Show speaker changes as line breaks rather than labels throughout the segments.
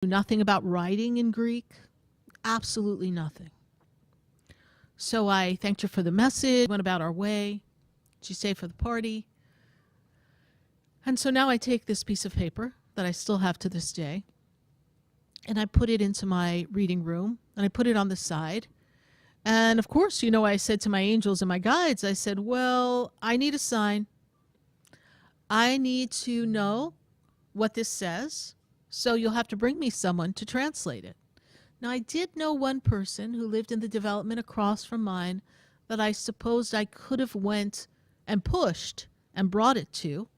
Nothing about writing in Greek, absolutely nothing. So I thanked her for the message, went about our way. She stayed for the party. And so now I take this piece of paper that I still have to this day, and I put it into my reading room, and I put it on the side. And of course, I said to my angels and my guides, I said, well, I need a sign. I need to know what this says, so you'll have to bring me someone to translate it. Now, I did know one person who lived in the development across from mine that I supposed I could have went and pushed and brought it to.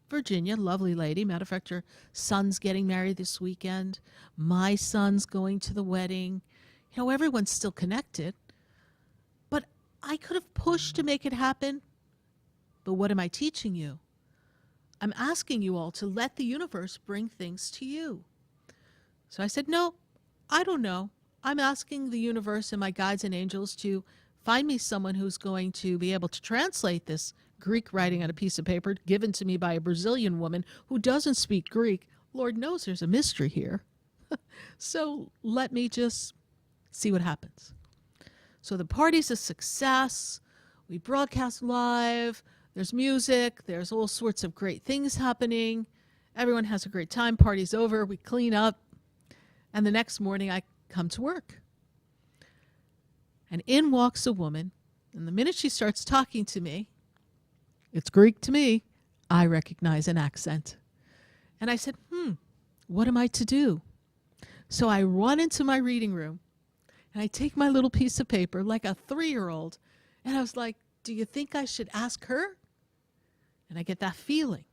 Virginia, lovely lady. Matter of fact, her son's getting married this weekend. My son's going to the wedding. Everyone's still connected. But I could have pushed to make it happen. But what am I teaching you? I'm asking you all to let the universe bring things to you. So I said, no, I don't know. I'm asking the universe and my guides and angels to find me someone who's going to be able to translate this Greek writing on a piece of paper given to me by a Brazilian woman who doesn't speak Greek. Lord knows there's a mystery here. So let me just see what happens. So the party's a success. We broadcast live. There's music. There's all sorts of great things happening. Everyone has a great time. Party's over. We clean up. And the next morning I come to work. And in walks a woman. And the minute she starts talking to me, it's Greek to me, I recognize an accent. And I said, what am I to do? So I run into my reading room and I take my little piece of paper like a 3-year-old. And I was like, do you think I should ask her? And I get that feeling,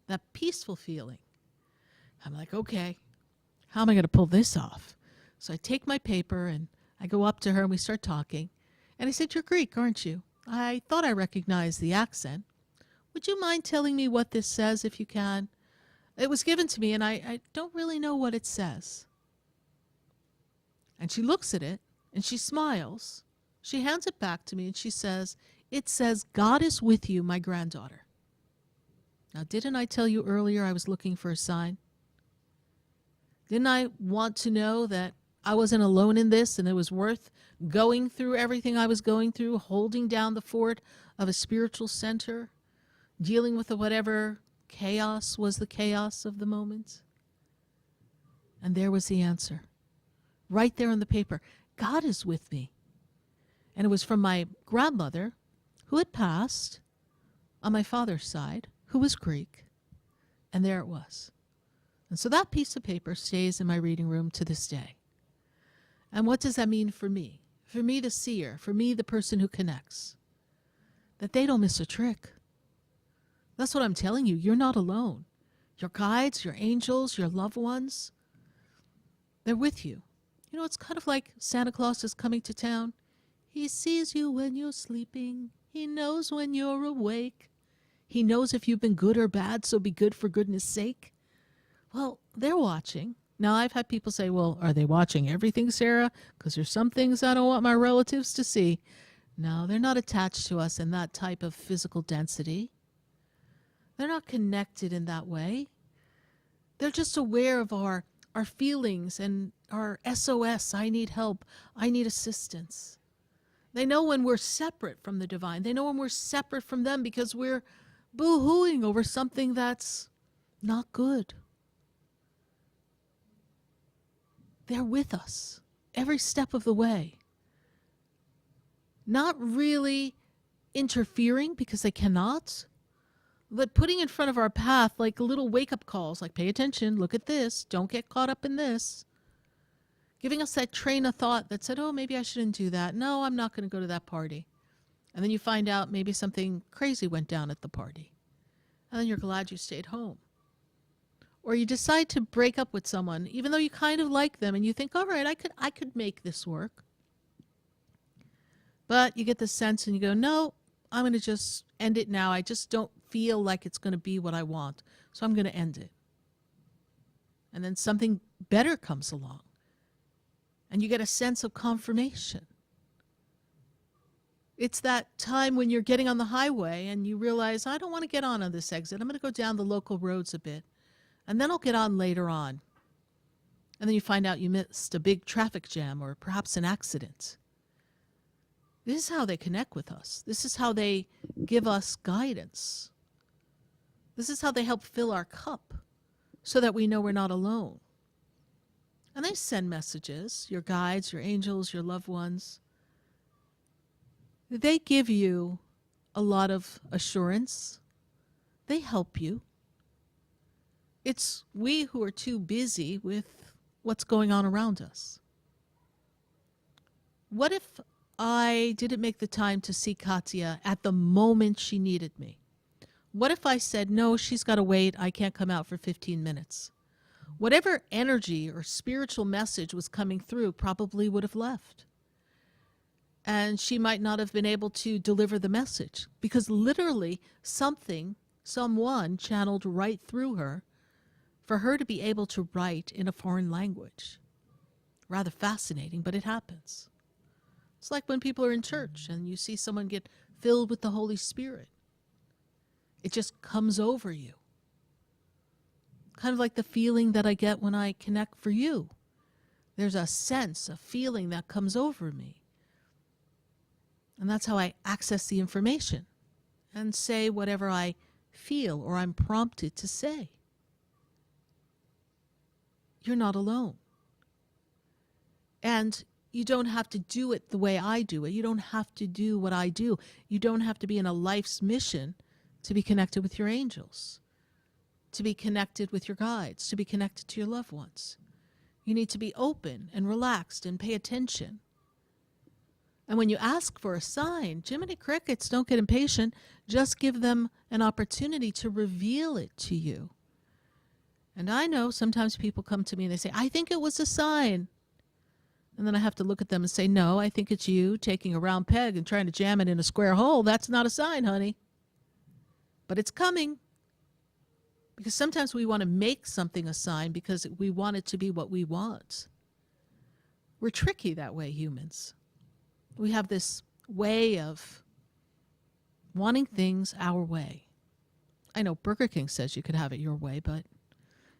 that peaceful feeling. I'm like, okay, how am I going to pull this off? So I take my paper and I go up to her and we start talking. And I said, you're Greek, aren't you? I thought I recognized the accent. Would you mind telling me what this says if you can? It was given to me and I don't really know what it says. And she looks at it and she smiles. She hands it back to me and she says, it says, God is with you, my granddaughter. Now, didn't I tell you earlier I was looking for a sign? Didn't I want to know that I wasn't alone in this and it was worth going through everything I was going through, holding down the fort of a spiritual center, dealing with whatever chaos was the chaos of the moment? And there was the answer. Right there on the paper. God is with me. And it was from my grandmother, who had passed on my father's side, who was Greek. And there it was. And so that piece of paper stays in my reading room to this day. And what does that mean for me? For me, the seer, for me, the person who connects. That they don't miss a trick. That's what I'm telling you. You're not alone. Your guides, your angels, your loved ones, they're with you. It's kind of like Santa Claus is coming to town. He sees you when you're sleeping. He knows when you're awake. He knows if you've been good or bad, so be good for goodness sake. Well, they're watching. Now, I've had people say, well, are they watching everything, Sarah? Because there's some things I don't want my relatives to see. No, they're not attached to us in that type of physical density. They're not connected in that way. They're just aware of our feelings and our SOS, I need help, I need assistance. They know when we're separate from the divine. They know when we're separate from them because we're boo-hooing over something that's not good. They're with us every step of the way. Not really interfering because they cannot, but putting in front of our path like little wake-up calls, like pay attention, look at this, don't get caught up in this. Giving us that train of thought that said, oh, maybe I shouldn't do that. No, I'm not going to go to that party. And then you find out maybe something crazy went down at the party. And then you're glad you stayed home. Or you decide to break up with someone, even though you kind of like them, and you think, all right, I could make this work. But you get the sense and you go, no, I'm going to just end it now. I just don't feel like it's going to be what I want. So I'm going to end it. And then something better comes along. And you get a sense of confirmation. It's that time when you're getting on the highway and you realize, I don't want to get on this exit. I'm going to go down the local roads a bit. And then I'll get on later on. And then you find out you missed a big traffic jam or perhaps an accident. This is how they connect with us. This is how they give us guidance. This is how they help fill our cup so that we know we're not alone. And they send messages, your guides, your angels, your loved ones. They give you a lot of assurance. They help you. It's we who are too busy with what's going on around us. What if I didn't make the time to see Katya at the moment she needed me? What if I said, no, she's got to wait, I can't come out for 15 minutes? Whatever energy or spiritual message was coming through probably would have left. And she might not have been able to deliver the message because literally someone channeled right through her for her to be able to write in a foreign language. Rather fascinating, but it happens. It's like when people are in church and you see someone get filled with the Holy Spirit. It just comes over you. Kind of like the feeling that I get when I connect for you. There's a sense, a feeling that comes over me. And that's how I access the information and say whatever I feel or I'm prompted to say. You're not alone. And you don't have to do it the way I do it. You don't have to do what I do. You don't have to be in a life's mission to be connected with your angels, to be connected with your guides, to be connected to your loved ones. You need to be open and relaxed and pay attention. And when you ask for a sign, Jiminy Crickets, don't get impatient. Just give them an opportunity to reveal it to you. And I know sometimes people come to me and they say, I think it was a sign. And then I have to look at them and say, no, I think it's you taking a round peg and trying to jam it in a square hole. That's not a sign, honey. But it's coming. Because sometimes we want to make something a sign because we want it to be what we want. We're tricky that way, humans. We have this way of wanting things our way. I know Burger King says you could have it your way, but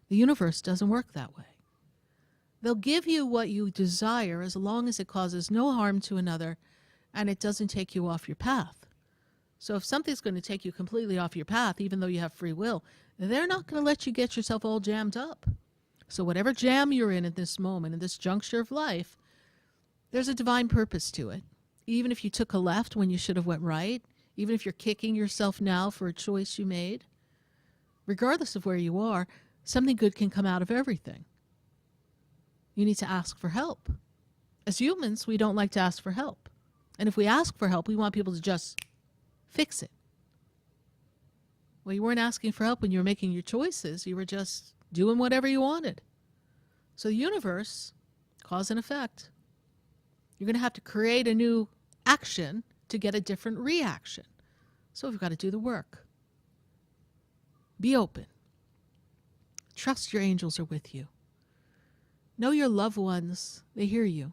the universe doesn't work that way. They'll give you what you desire as long as it causes no harm to another and it doesn't take you off your path. So if something's going to take you completely off your path, even though you have free will, they're not going to let you get yourself all jammed up. So whatever jam you're in at this moment, in this juncture of life, there's a divine purpose to it. Even if you took a left when you should have went right, even if you're kicking yourself now for a choice you made, regardless of where you are, something good can come out of everything. You need to ask for help. As humans, we don't like to ask for help. And if we ask for help, we want people to just fix it. Well, you weren't asking for help when you were making your choices. You were just doing whatever you wanted. So the universe, cause and effect. You're going to have to create a new action to get a different reaction. So we've got to do the work. Be open. Trust your angels are with you. Know your loved ones, they hear you.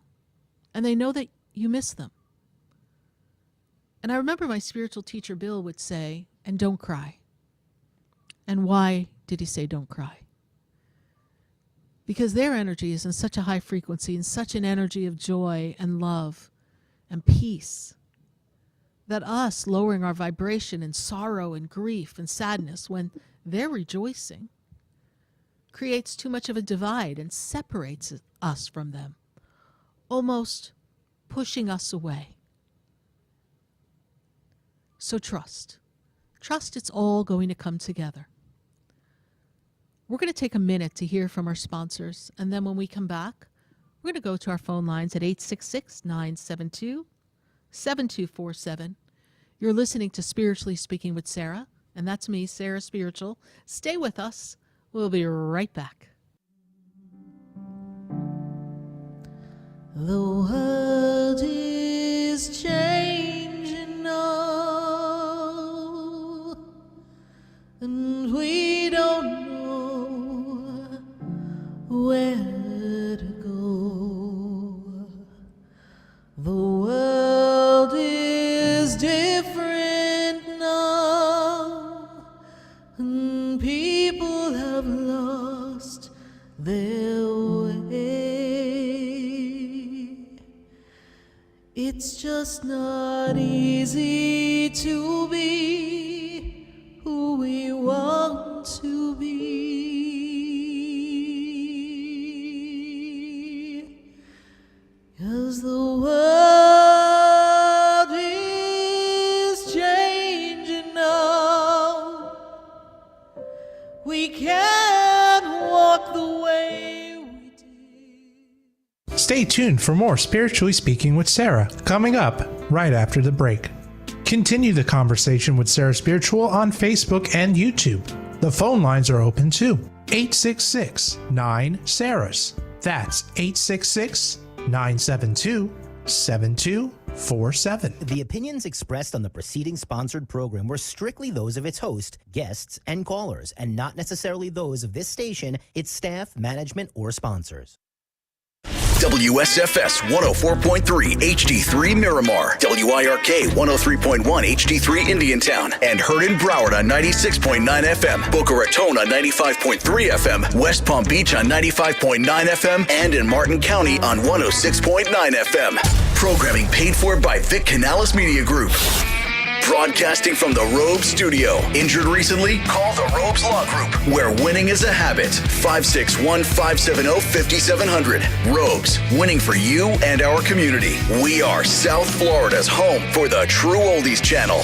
And they know that you miss them. And I remember my spiritual teacher, Bill, would say, and don't cry. And why did he say don't cry? Because their energy is in such a high frequency, in such an energy of joy and love and peace, that us lowering our vibration in sorrow and grief and sadness when they're rejoicing creates too much of a divide and separates us from them, almost pushing us away. So trust. Trust it's all going to come together. We're going to take a minute to hear from our sponsors, and then when we come back, we're going to go to our phone lines at 866-972-7247. You're listening to Spiritually Speaking with Sarah, and that's me, Sarah Spiritual. Stay with us. We'll be right back. The world is changing now, and we don't know where to go. The world is different now, and people have lost their way. It's just not easy to be who we want to be. 'Cause the world is changing now. We can't walk the way we did.
Stay tuned for more Spiritually Speaking with Sarah, coming up right after the break. Continue the conversation with Sarah Spiritual on Facebook and YouTube. The phone lines are open too. 866-9-SARAHS. That's 866-972-7247.
The opinions expressed on the preceding sponsored program were strictly those of its host, guests, and callers, and not necessarily those of this station, its staff, management, or sponsors.
WSFS 104.3 HD3 Miramar, WIRK 103.1 HD3 Indiantown, and heard in Broward on 96.9 FM, Boca Raton on 95.3 FM, West Palm Beach on 95.9 FM, and in Martin County on 106.9 FM. Programming paid for by Vic Canales Media Group. Broadcasting from the Robes Studio. Injured recently? Call the Robes Law Group, where winning is a habit. 561-570-5700. Robes, winning for you and our community. We are South Florida's home for the True Oldies Channel.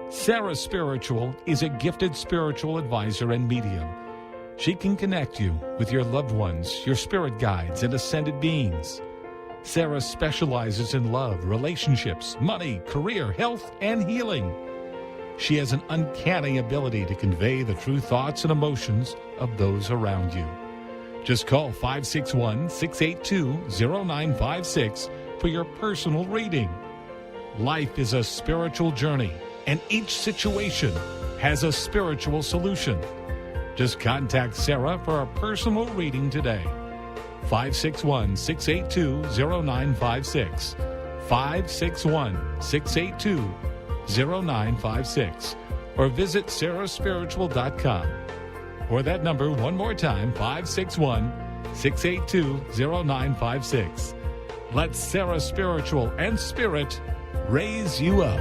Sarah Spiritual is a gifted spiritual advisor and medium. She can connect you with your loved ones, your spirit guides, and ascended beings. Sarah specializes in love, relationships, money, career, health, and healing. She has an uncanny ability to convey the true thoughts and emotions of those around you. Just call 561-682-0956 for your personal reading. Life is a spiritual journey, and each situation has a spiritual solution. Just contact Sarah for a personal reading today. 561-682-0956. 561-682-0956. Or visit SarahSpiritual.com. Or that number one more time, 561-682-0956. Let Sarah Spiritual and Spirit raise you up.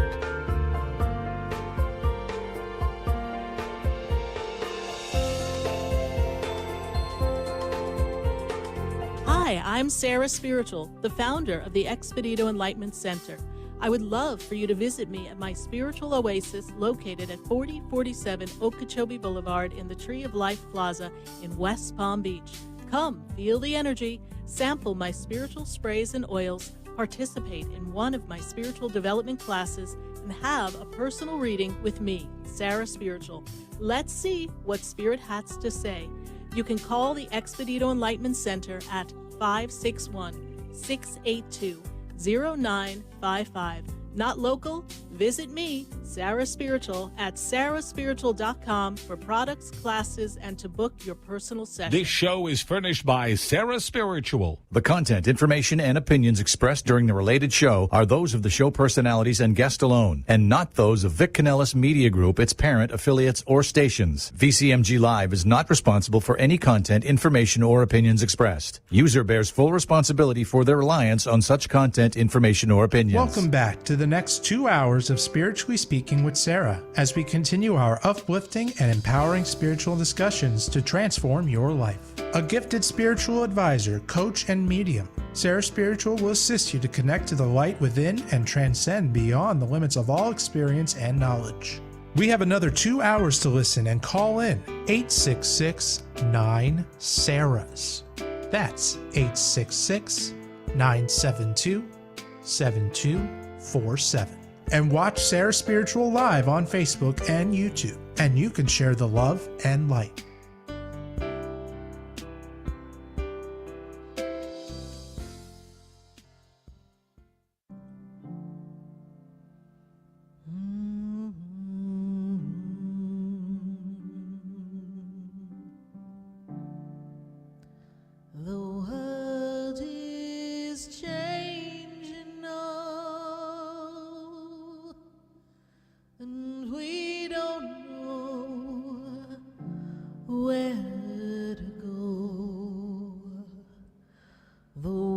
Hi, I'm Sarah Spiritual, the founder of the Expedito Enlightenment Center. I would love for you to visit me at my spiritual oasis located at 4047 Okeechobee Boulevard in the Tree of Life Plaza in West Palm Beach. Come, feel the energy, sample my spiritual sprays and oils, participate in one of my spiritual development classes, and have a personal reading with me, Sarah Spiritual. Let's see what Spirit has to say. You can call the Expedito Enlightenment Center at 561-682-0955. Not local? Visit me, Sarah Spiritual, at SarahSpiritual.com for products, classes, and to book your personal session.
This show is furnished by Sarah Spiritual.
The content, information, and opinions expressed during the related show are those of the show personalities and guest alone, and not those of Vic Canales Media Group, its parent, affiliates, or stations. VCMG Live is not responsible for any content, information, or opinions expressed. User bears full responsibility for their reliance on such content, information, or opinions.
Welcome back to the next 2 hours of Spiritually Speaking with Sarah, as we continue our uplifting and empowering spiritual discussions to transform your life. A gifted spiritual advisor, coach, and medium, Sarah Spiritual will assist you to connect to the light within and transcend beyond the limits of all experience and knowledge. We have another 2 hours to listen and call in 866-9-SARAHS. That's 866-972-7247. And watch Sarah Spiritual live on Facebook and YouTube, and you can share the love and light.
The world is changing now, and we don't know where to go. The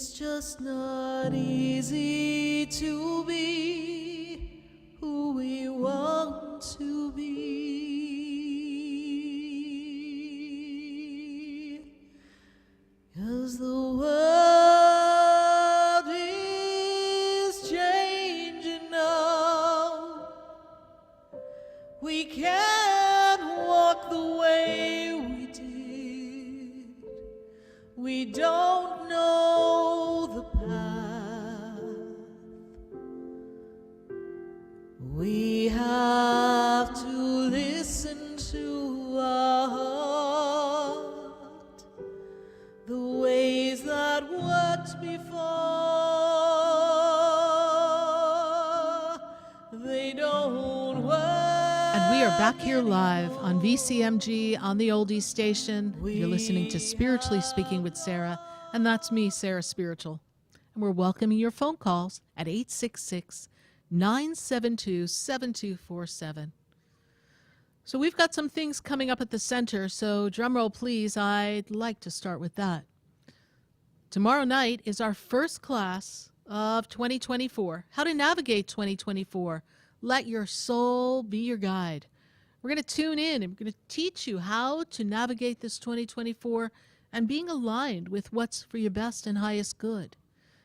It's just not easy to be who we want to be. 'Cause the world is changing now. We can't walk the way we did. We don't know the path. We have to listen to our heart. The ways that worked before, they don't work.
And we are back here live on VCMG on the Oldie Station. You're listening to Spiritually Speaking with Sarah, and that's me, SarahSpiritual. And we're welcoming your phone calls at 866-972-7247. So we've got some things coming up at the center, so drum roll please, I'd like to start with that. Tomorrow night is our first class of 2024, how to navigate 2024. Let your soul be your guide. We're going to tune in and we're going to teach you how to navigate this 2024 and being aligned with what's for your best and highest good.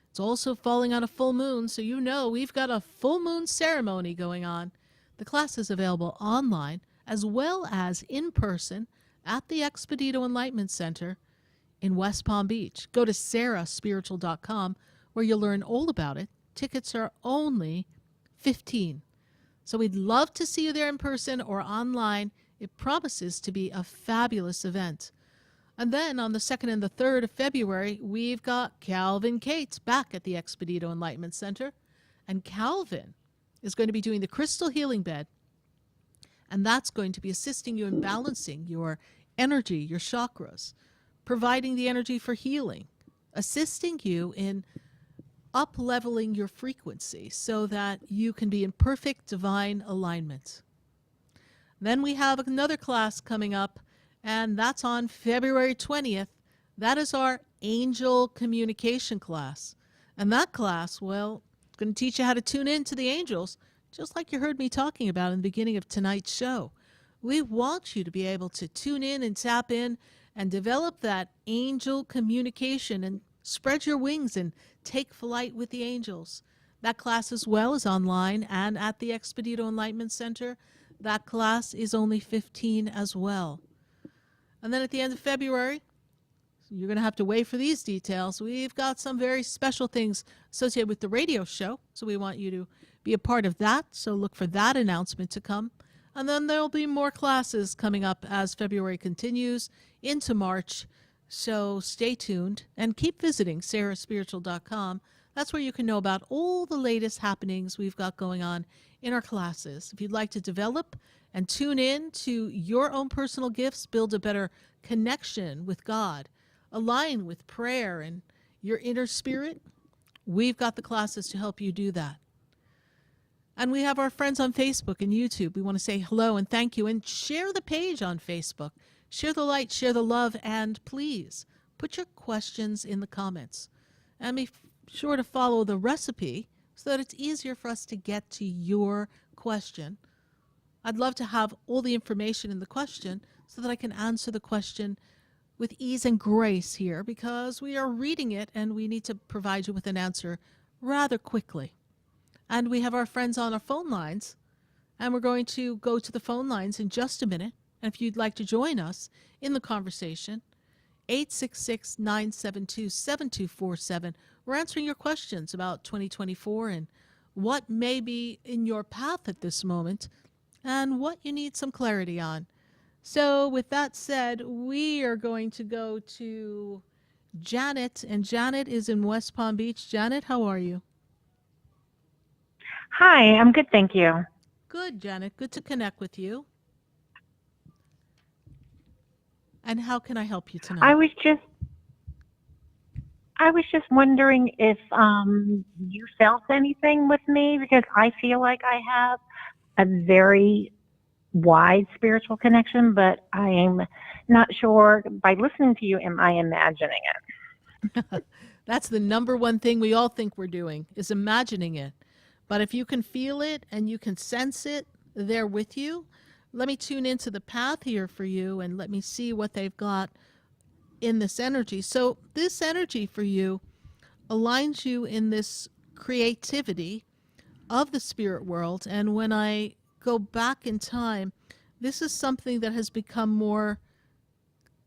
It's also falling on a full moon, so you know we've got a full moon ceremony going on. The class is available online as well as in person at the Expedito Enlightenment Center in West Palm Beach. Go to SarahSpiritual.com where you'll learn all about it. Tickets are only $15. So we'd love to see you there in person or online. It promises to be a fabulous event. And then on the 2nd and the 3rd of February, we've got Calvin Cates back at the Expedito Enlightenment Center. And Calvin is going to be doing the crystal healing bed. And that's going to be assisting you in balancing your energy, your chakras, providing the energy for healing, assisting you in up-leveling your frequency so that you can be in perfect divine alignment. Then we have another class coming up, and that's on February 20th. That is our angel communication class. And that class, well, it's going to teach you how to tune in to the angels, just like you heard me talking about in the beginning of tonight's show. We want you to be able to tune in and tap in and develop that angel communication and spread your wings and take flight with the angels. That class as well is online and at the Expedito Enlightenment Center. That class is only $15 as well. And then at the end of February, you're going to have to wait for these details. We've got some very special things associated with the radio show, so we want you to be a part of that. So look for that announcement to come. And then there'll be more classes coming up as February continues into March. So stay tuned and keep visiting SarahSpiritual.com. That's where you can know about all the latest happenings we've got going on in our classes. If you'd like to develop and tune in to your own personal gifts, build a better connection with God, align with prayer and your inner spirit, we've got the classes to help you do that. And we have our friends on Facebook and YouTube. We want to say hello and thank you and share the page on Facebook. Share the light, share the love, and please put your questions in the comments. And be sure to follow the recipe so that it's easier for us to get to your question. I'd love to have all the information in the question so that I can answer the question with ease and grace here because we are reading it and we need to provide you with an answer rather quickly. And we have our friends on our phone lines, and we're going to go to the phone lines in just a minute. And if you'd like to join us in the conversation, 866-972-7247. We're answering your questions about 2024 and what may be in your path at this moment and what you need some clarity on. So with that said, we are going to go to Janet, and Janet is in West Palm Beach. Janet, how are you?
Hi, I'm good, thank you.
Good, Janet. Good to connect with you. And how can I help you tonight?
I was just wondering if you felt anything with me because I feel like I have a very wide spiritual connection, but I am not sure by listening to you, am I imagining it?
That's the number one thing we all think we're doing, is imagining it. But if you can feel it and you can sense it there with you, let me tune into the path here for you and let me see what they've got in this energy. So this energy for you aligns you in this creativity of the spirit world. And when I go back in time, this is something that has become more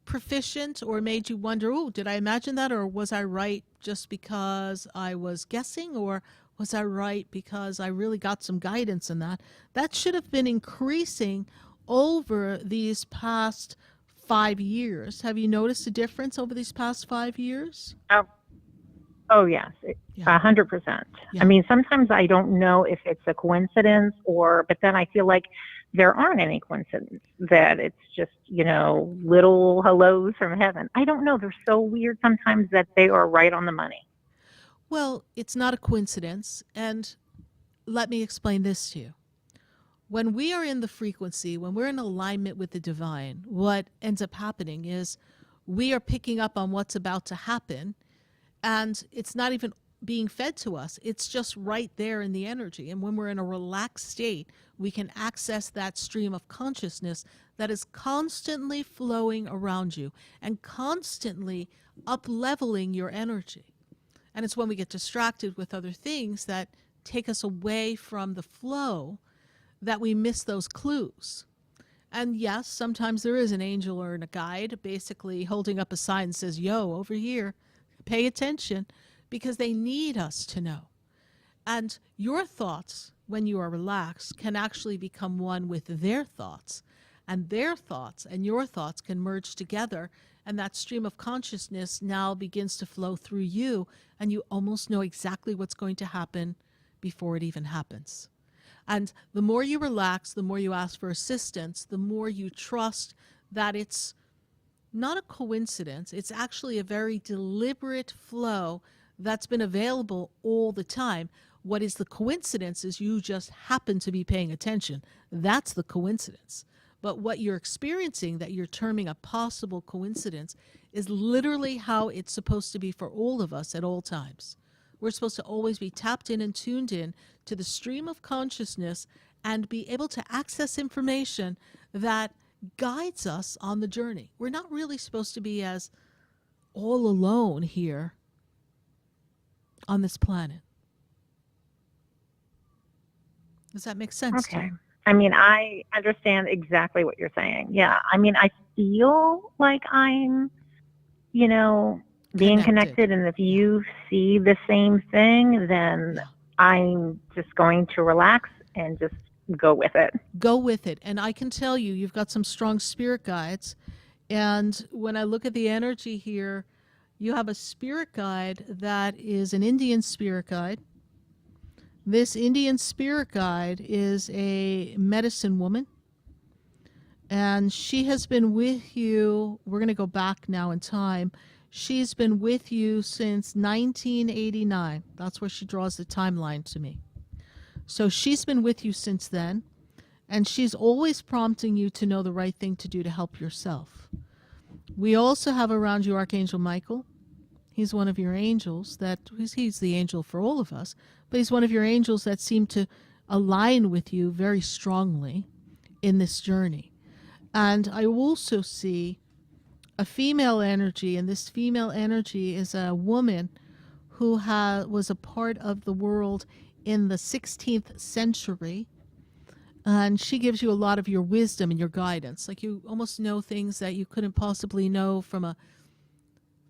proficient or made you wonder, oh, did I imagine that? Or was I right just because I was guessing? Or was I right because I really got some guidance in that? That should have been increasing over these past 5 years. Have you noticed a difference over these past 5 years?
Oh yes, 100%.
Yeah.
I mean, sometimes I don't know if it's a coincidence but then I feel like there aren't any coincidences, that it's just, little hellos from heaven. I don't know. They're so weird sometimes that they are right on the money.
Well, it's not a coincidence. And let me explain this to you. When we are in the frequency, when we're in alignment with the divine, what ends up happening is we are picking up on what's about to happen, and it's not even being fed to us. It's just right there in the energy. And when we're in a relaxed state, we can access that stream of consciousness that is constantly flowing around you and constantly up-leveling your energy. And it's when we get distracted with other things that take us away from the flow that we miss those clues. And yes, sometimes there is an angel or a guide basically holding up a sign that says, yo, over here, pay attention, because they need us to know. And your thoughts, when you are relaxed, can actually become one with their thoughts. And their thoughts and your thoughts can merge together. And that stream of consciousness now begins to flow through you. And you almost know exactly what's going to happen before it even happens. And the more you relax, the more you ask for assistance, the more you trust that it's not a coincidence. It's actually a very deliberate flow that's been available all the time. What is the coincidence is you just happen to be paying attention. That's the coincidence. But what you're experiencing that you're terming a possible coincidence is literally how it's supposed to be for all of us at all times. We're supposed to always be tapped in and tuned in to the stream of consciousness and be able to access information that guides us on the journey. We're not really supposed to be as all alone here on this planet. Does that make sense to
Okay.
you?
I mean, I understand exactly what you're saying. Yeah. I mean, I feel like I'm, being connected. And if you see the same thing, then I'm just going to relax and just go with it.
Go with it. And I can tell you, you've got some strong spirit guides. And when I look at the energy here, you have a spirit guide that is an Indian spirit guide. This Indian spirit guide is a medicine woman. And she has been with you. We're going to go back now in time. She's been with you since 1989. That's where she draws the timeline to me. So she's been with you since then. And she's always prompting you to know the right thing to do to help yourself. We also have around you Archangel Michael. He's one of your angels he's the angel for all of us, but he's one of your angels that seem to align with you very strongly in this journey. And I also see a female energy, and this female energy is a woman who was a part of the world in the 16th century. And she gives you a lot of your wisdom and your guidance. Like you almost know things that you couldn't possibly know from a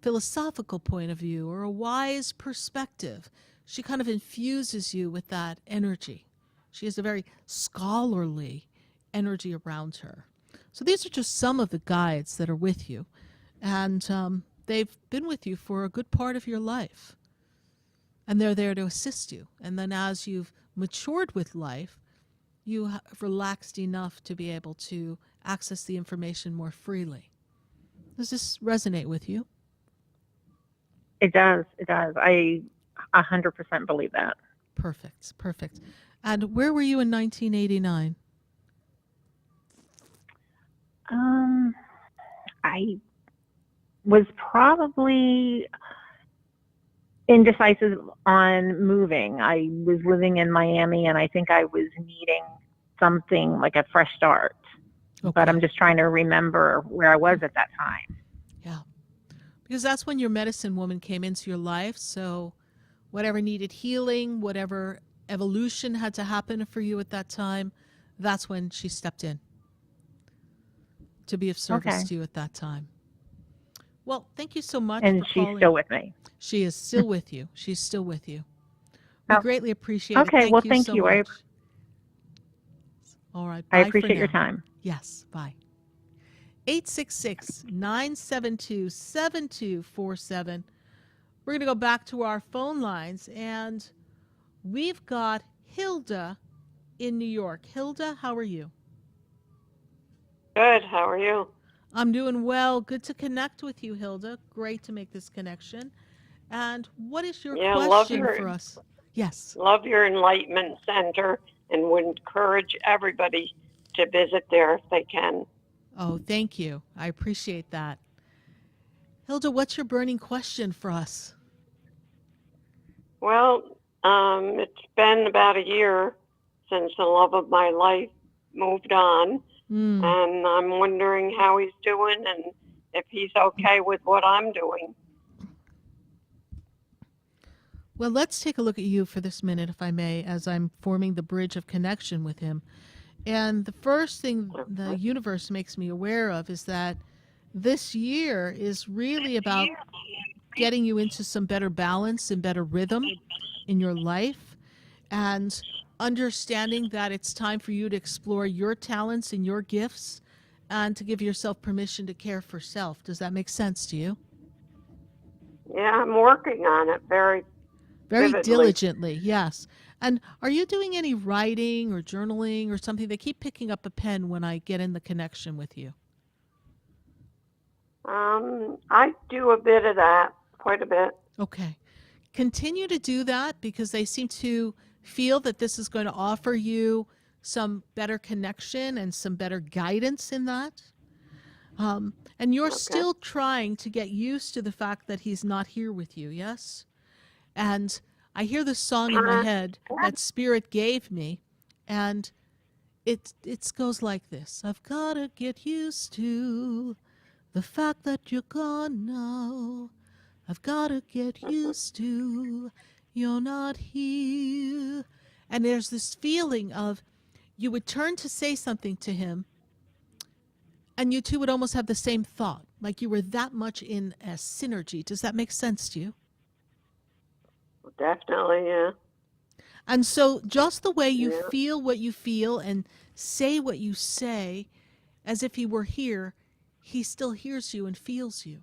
philosophical point of view or a wise perspective. She kind of infuses you with that energy. She has a very scholarly energy around her. So these are just some of the guides that are with you. And they've been with you for a good part of your life. And they're there to assist you. And then as you've matured with life, you have relaxed enough to be able to access the information more freely. Does this resonate with you?
It does. It does. I 100% believe that.
Perfect. Perfect. And where were you in 1989?
I was probably indecisive on moving. I was living in Miami, and I think I was needing something like a fresh start.
Okay.
But I'm just trying to remember where I was at that time.
Yeah. Because that's when your medicine woman came into your life. So whatever needed healing, whatever evolution had to happen for you at that time, that's when she stepped in to be of service to you at that time. Well, thank you so much
And
for
she's
calling.
still with me.
She is still with you. She's still with you. We
Oh.
greatly appreciate it.
Okay, well, thank
so
you.
much. All right.
I
Bye
appreciate
for
your
now.
time.
Yes. Bye. 866-972-7247. We're going to go back to our phone lines, and we've got Hilda in New York. Hilda, how are you?
Good. How are you?
I'm doing well. Good to connect with you, Hilda. Great to make this connection. And what is your question for us? Yes.
Love your Enlightenment Center and would encourage everybody to visit there if they can.
Oh, thank you. I appreciate that. Hilda, what's your burning question for us?
Well, it's been about a year since the love of my life moved on, and I'm wondering how he's doing and if he's okay with what I'm doing.
Well, let's take a look at you for this minute, if I may, as I'm forming the bridge of connection with him. And the first thing the universe makes me aware of is that this year is really about getting you into some better balance and better rhythm in your life, and understanding that it's time for you to explore your talents and your gifts and to give yourself permission to care for self. Does that make sense to you?
Yeah, I'm working on it very vividly.
Diligently, yes. And are you doing any writing or journaling or something? They keep picking up a pen when I get in the connection with you.
I do a bit of that, quite a bit.
Okay. Continue to do that, because they seem to feel that this is going to offer you some better connection and some better guidance in that. And you're still trying to get used to the fact that he's not here with you, yes? And I hear the song in my head that Spirit gave me, and it goes like this. I've got to get used to the fact that you're gone now. I've got to get used to you're not here. And there's this feeling of you would turn to say something to him, and you two would almost have the same thought, like you were that much in a synergy. Does that make sense to you?
Definitely, yeah.
And so just the way you feel what you feel and say what you say, as if he were here, he still hears you and feels you.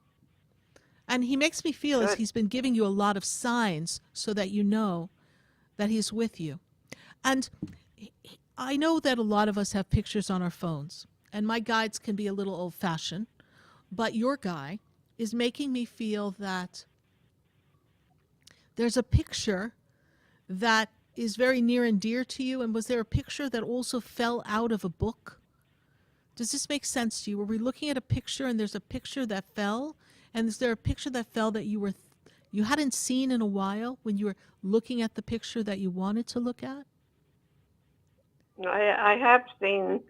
And he makes me feel as he's been giving you a lot of signs so that you know that he's with you. And I know that a lot of us have pictures on our phones, and my guides can be a little old-fashioned, but your guy is making me feel that there's a picture that is very near and dear to you. And was there a picture that also fell out of a book? Does this make sense to you? Were we looking at a picture and there's a picture that fell? And is there a picture that fell that you hadn't seen in a while when you were looking at the picture that you wanted to look at?
I have seen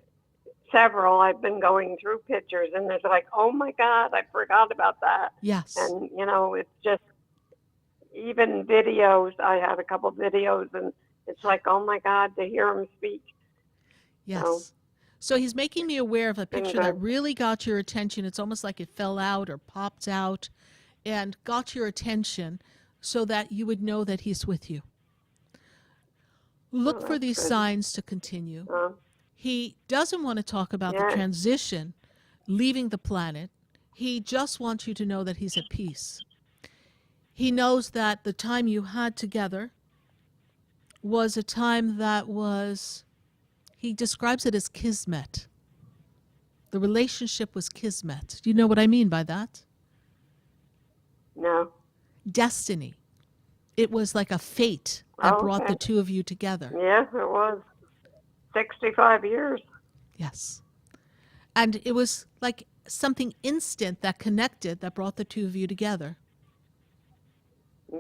several. I've been going through pictures, and there's like, oh my God, I forgot about that.
Yes.
And, it's just, even videos, I had a couple videos, and it's like, oh my God, to hear him speak.
Yes. So he's making me aware of a picture that really got your attention. It's almost like it fell out or popped out and got your attention so that you would know that he's with you. Look for these signs to continue. He doesn't want to talk about the transition, leaving the planet. He just wants you to know that he's at peace. He knows that the time you had together was a time that was, he describes it as kismet. The relationship was kismet. Do you know what I mean by that?
No.
Destiny. It was like a fate that brought the two of you together.
Yes, it was. 65 years.
Yes. And it was like something instant that connected, that brought the two of you together.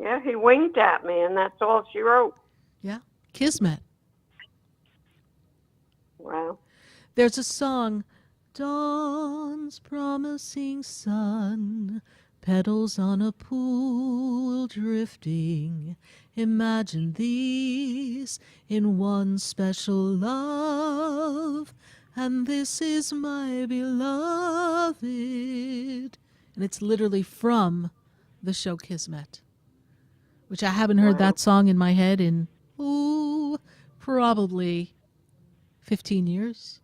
Yeah, he winked at me, and that's all she wrote.
Yeah, Kismet.
Wow.
There's a song, Dawn's promising sun, petals on a pool drifting. Imagine these in one special love, and this is my beloved. And it's literally from the show Kismet, which I haven't heard that song in my head in, probably 15 years.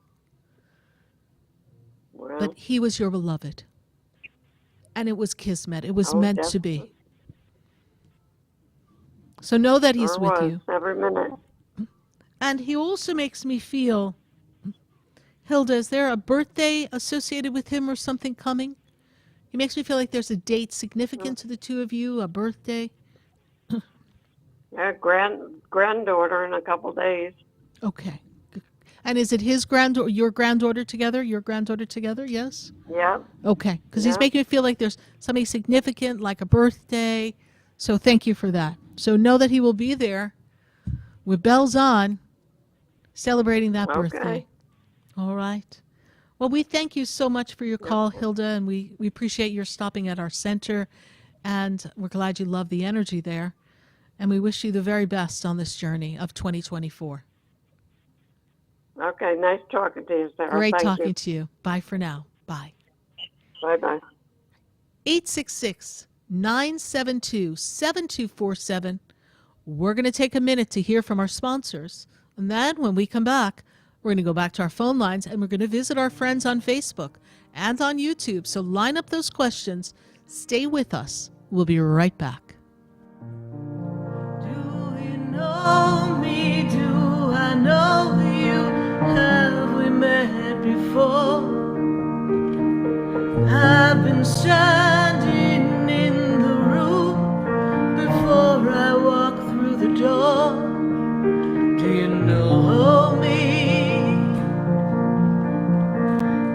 Wow.
But he was your beloved. And it was Kismet. It was meant to be. So know that he's with you.
Every minute.
And he also makes me feel, Hilda, is there a birthday associated with him or something coming? He makes me feel like there's a date significant to the two of you, a birthday.
Yeah, granddaughter in a couple days.
Okay. And is it his granddaughter, your granddaughter together? Your granddaughter together, yes?
Yeah.
Okay. Because he's making me feel like there's something significant, like a birthday. So thank you for that. So know that he will be there with bells on, celebrating that birthday. All right. Well, we thank you so much for your call, Hilda, and we appreciate your stopping at our center, and we're glad you love the energy there, and we wish you the very best on this journey of 2024.
Okay, nice talking to you, Sarah.
Great
Thank
talking
you.
to you. Bye for now. Bye.
Bye-bye.
866-972-7247. We're going to take a minute to hear from our sponsors, and then when we come back, we're going to go back to our phone lines, and we're going to visit our friends on Facebook and on YouTube. So line up those questions. Stay with us. We'll be right back. Do you know me? Do I know you? Have we met before? I've been standing in the room before I walk through the door. Do you know me?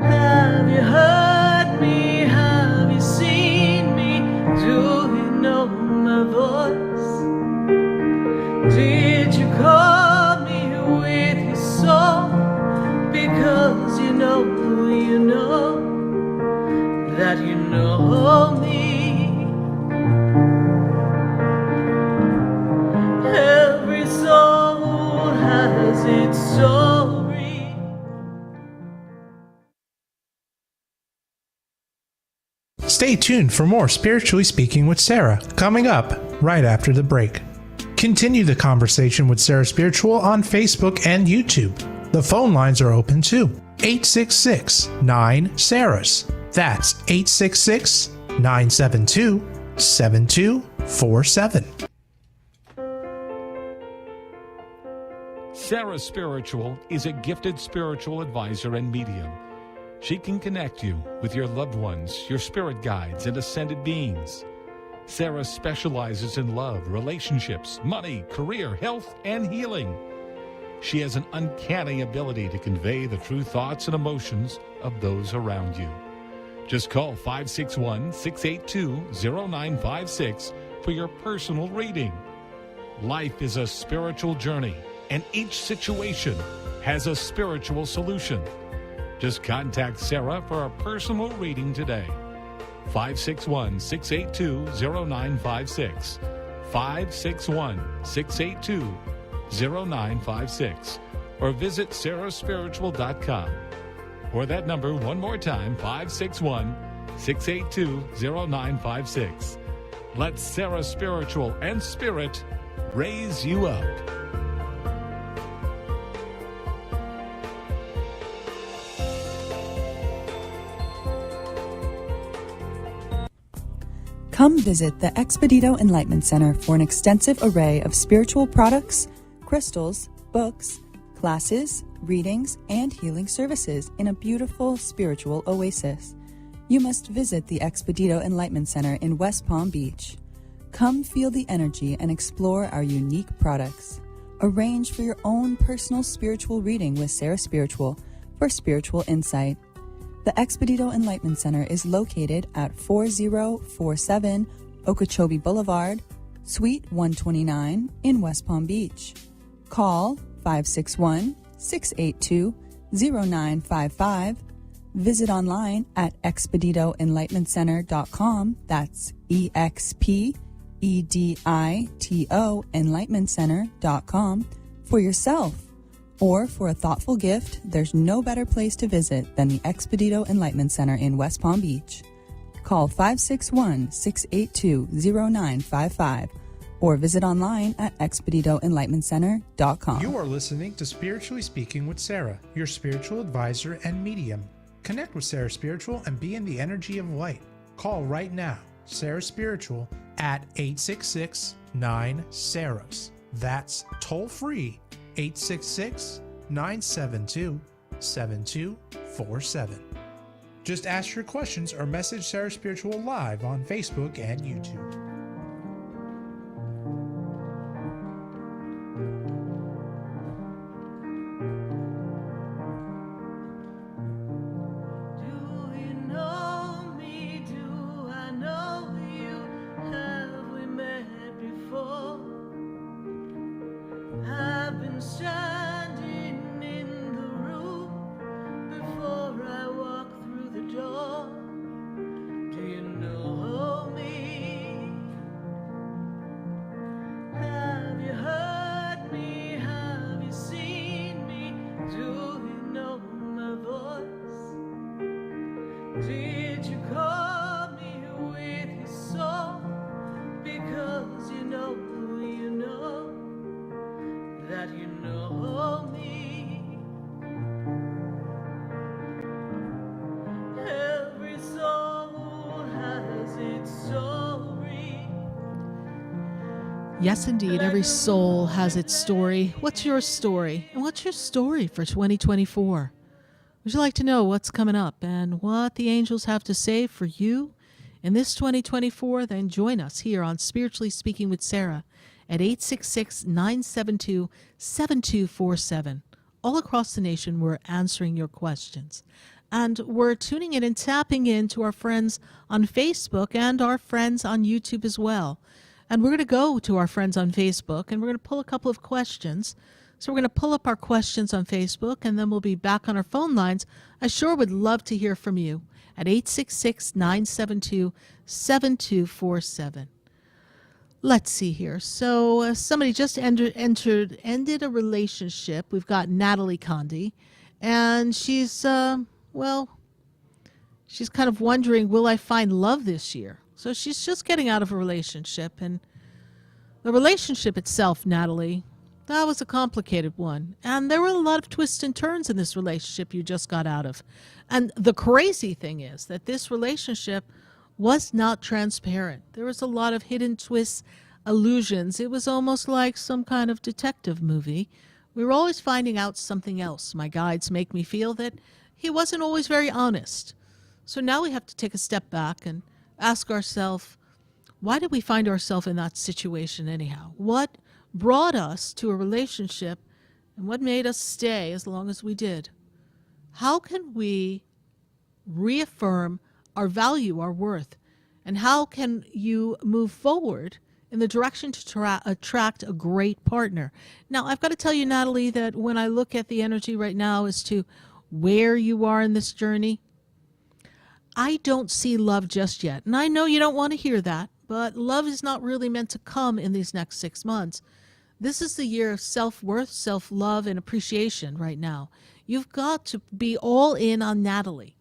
Have you heard me? Have you seen me? Do you know my voice? Did you call me with your soul? Because you know that you know me. Every soul has its story.
Stay tuned for more Spiritually Speaking with Sarah, coming up right after the break. Continue the conversation with Sarah Spiritual on Facebook and YouTube. The phone lines are open too. 866-9-SARAHS. That's 866-972-7247.
Sarah Spiritual is a gifted spiritual advisor and medium. She can connect you with your loved ones, your spirit guides, and ascended beings. Sarah specializes in love, relationships, money, career, health, and healing. She has an uncanny ability to convey the true thoughts and emotions of those around you. Just call 561-682-0956 for your personal reading. Life is a spiritual journey, and each situation has a spiritual solution. Just contact Sarah for a personal reading today. 561-682-0956. 561-682-0956. Or visit SarahSpiritual.com. Or that number one more time, 561-682-0956. Let Sarah Spiritual and Spirit raise you up.
Come visit the Expedito Enlightenment Center for an extensive array of spiritual products, crystals, books, classes, readings, and healing services in a beautiful spiritual oasis. You must visit the Expedito Enlightenment Center in West Palm Beach. Come feel the energy and explore our unique products. Arrange for your own personal spiritual reading with Sarah Spiritual for spiritual insight. The Expedito Enlightenment Center is located at 4047 Okeechobee Boulevard, Suite 129 in West Palm Beach. Call 561-682-0955. Visit online at expeditoenlightenmentcenter.com. That's EXPEDITO enlightenmentcenter.com for yourself. Or for a thoughtful gift, there's no better place to visit than the Expedito Enlightenment Center in West Palm Beach. Call 561-682-0955 or visit online at expeditoenlightenmentcenter.com.
You are listening to Spiritually Speaking with Sarah, your spiritual advisor and medium. Connect with Sarah Spiritual and be in the energy of light. Call right now, Sarah Spiritual at 866-9-SARAHS. That's toll free, 866-972-7247. Just ask your questions or message Sarah Spiritual live on Facebook and YouTube.
Yes, indeed. Every soul has its story. What's your story? And what's your story for 2024? Would you like to know what's coming up and what the angels have to say for you in this 2024? Then join us here on Spiritually Speaking with Sarah at 866-972-7247. All across the nation, we're answering your questions. And we're tuning in and tapping into our friends on Facebook and our friends on YouTube as well. And we're going to go to our friends on Facebook, and we're going to pull a couple of questions. So we're going to pull up our questions on Facebook, and then we'll be back on our phone lines. I sure would love to hear from you at 866-972-7247. Let's see here. So somebody just ended a relationship. We've got Natalie Condi, and she's, she's kind of wondering, will I find love this year? So she's just getting out of a relationship, and the relationship itself, Natalie, that was a complicated one. And there were a lot of twists and turns in this relationship you just got out of. And the crazy thing is that this relationship was not transparent. There was a lot of hidden twists, illusions. It was almost like some kind of detective movie. We were always finding out something else. My guides make me feel that he wasn't always very honest. So now we have to take a step back and ask ourselves, why did we find ourselves in that situation anyhow? What brought us to a relationship, and what made us stay as long as we did? How can we reaffirm our value, our worth, and how can you move forward in the direction to attract a great partner? Now, I've got to tell you, Natalie, that when I look at the energy right now as to where you are in this journey, I don't see love just yet. And I know you don't want to hear that, but love is not really meant to come in these next 6 months. This is the year of self-worth, self-love, and appreciation right now. You've got to be all in on Natalie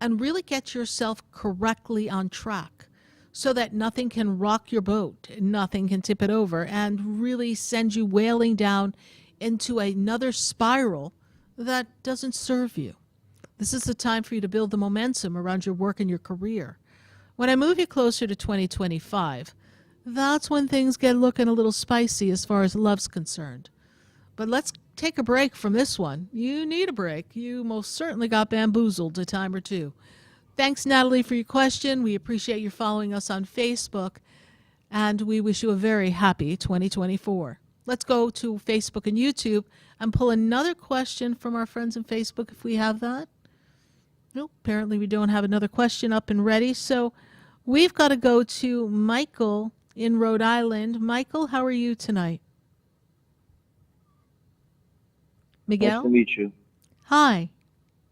and really get yourself correctly on track so that nothing can rock your boat, nothing can tip it over, and really send you wailing down into another spiral that doesn't serve you. This is the time for you to build the momentum around your work and your career. When I move you closer to 2025, that's when things get looking a little spicy as far as love's concerned. But let's take a break from this one. You need a break. You most certainly got bamboozled a time or two. Thanks, Natalie, for your question. We appreciate you following us on Facebook, and we wish you a very happy 2024. Let's go to Facebook and YouTube and pull another question from our friends on Facebook if we have that. Nope, apparently we don't have another question up and ready. So we've got to go to Michael
in Rhode Island. Michael, how are you tonight? Miguel?
Nice to meet you.
Hi.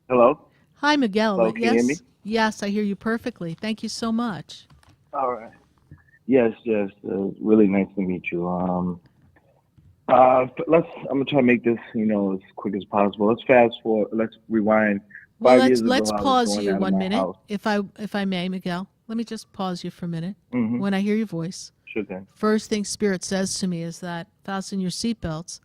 Hello?
Hi, Miguel.
Hello, can you hear me?
Yes, I hear you perfectly. Thank you so much.
All right. Yes. Really nice to meet you. I'm gonna try to make this, as quick as possible. Let's fast forward. Let's rewind.
Well,
5 years ago,
let's
I was
pause
going
you
out of
1
my
minute,
house.
if I may, Miguel. Let me just pause you for a minute.
Mm-hmm.
When I hear your voice,
Sure thing.
first thing Spirit says to me is that fasten your seatbelts.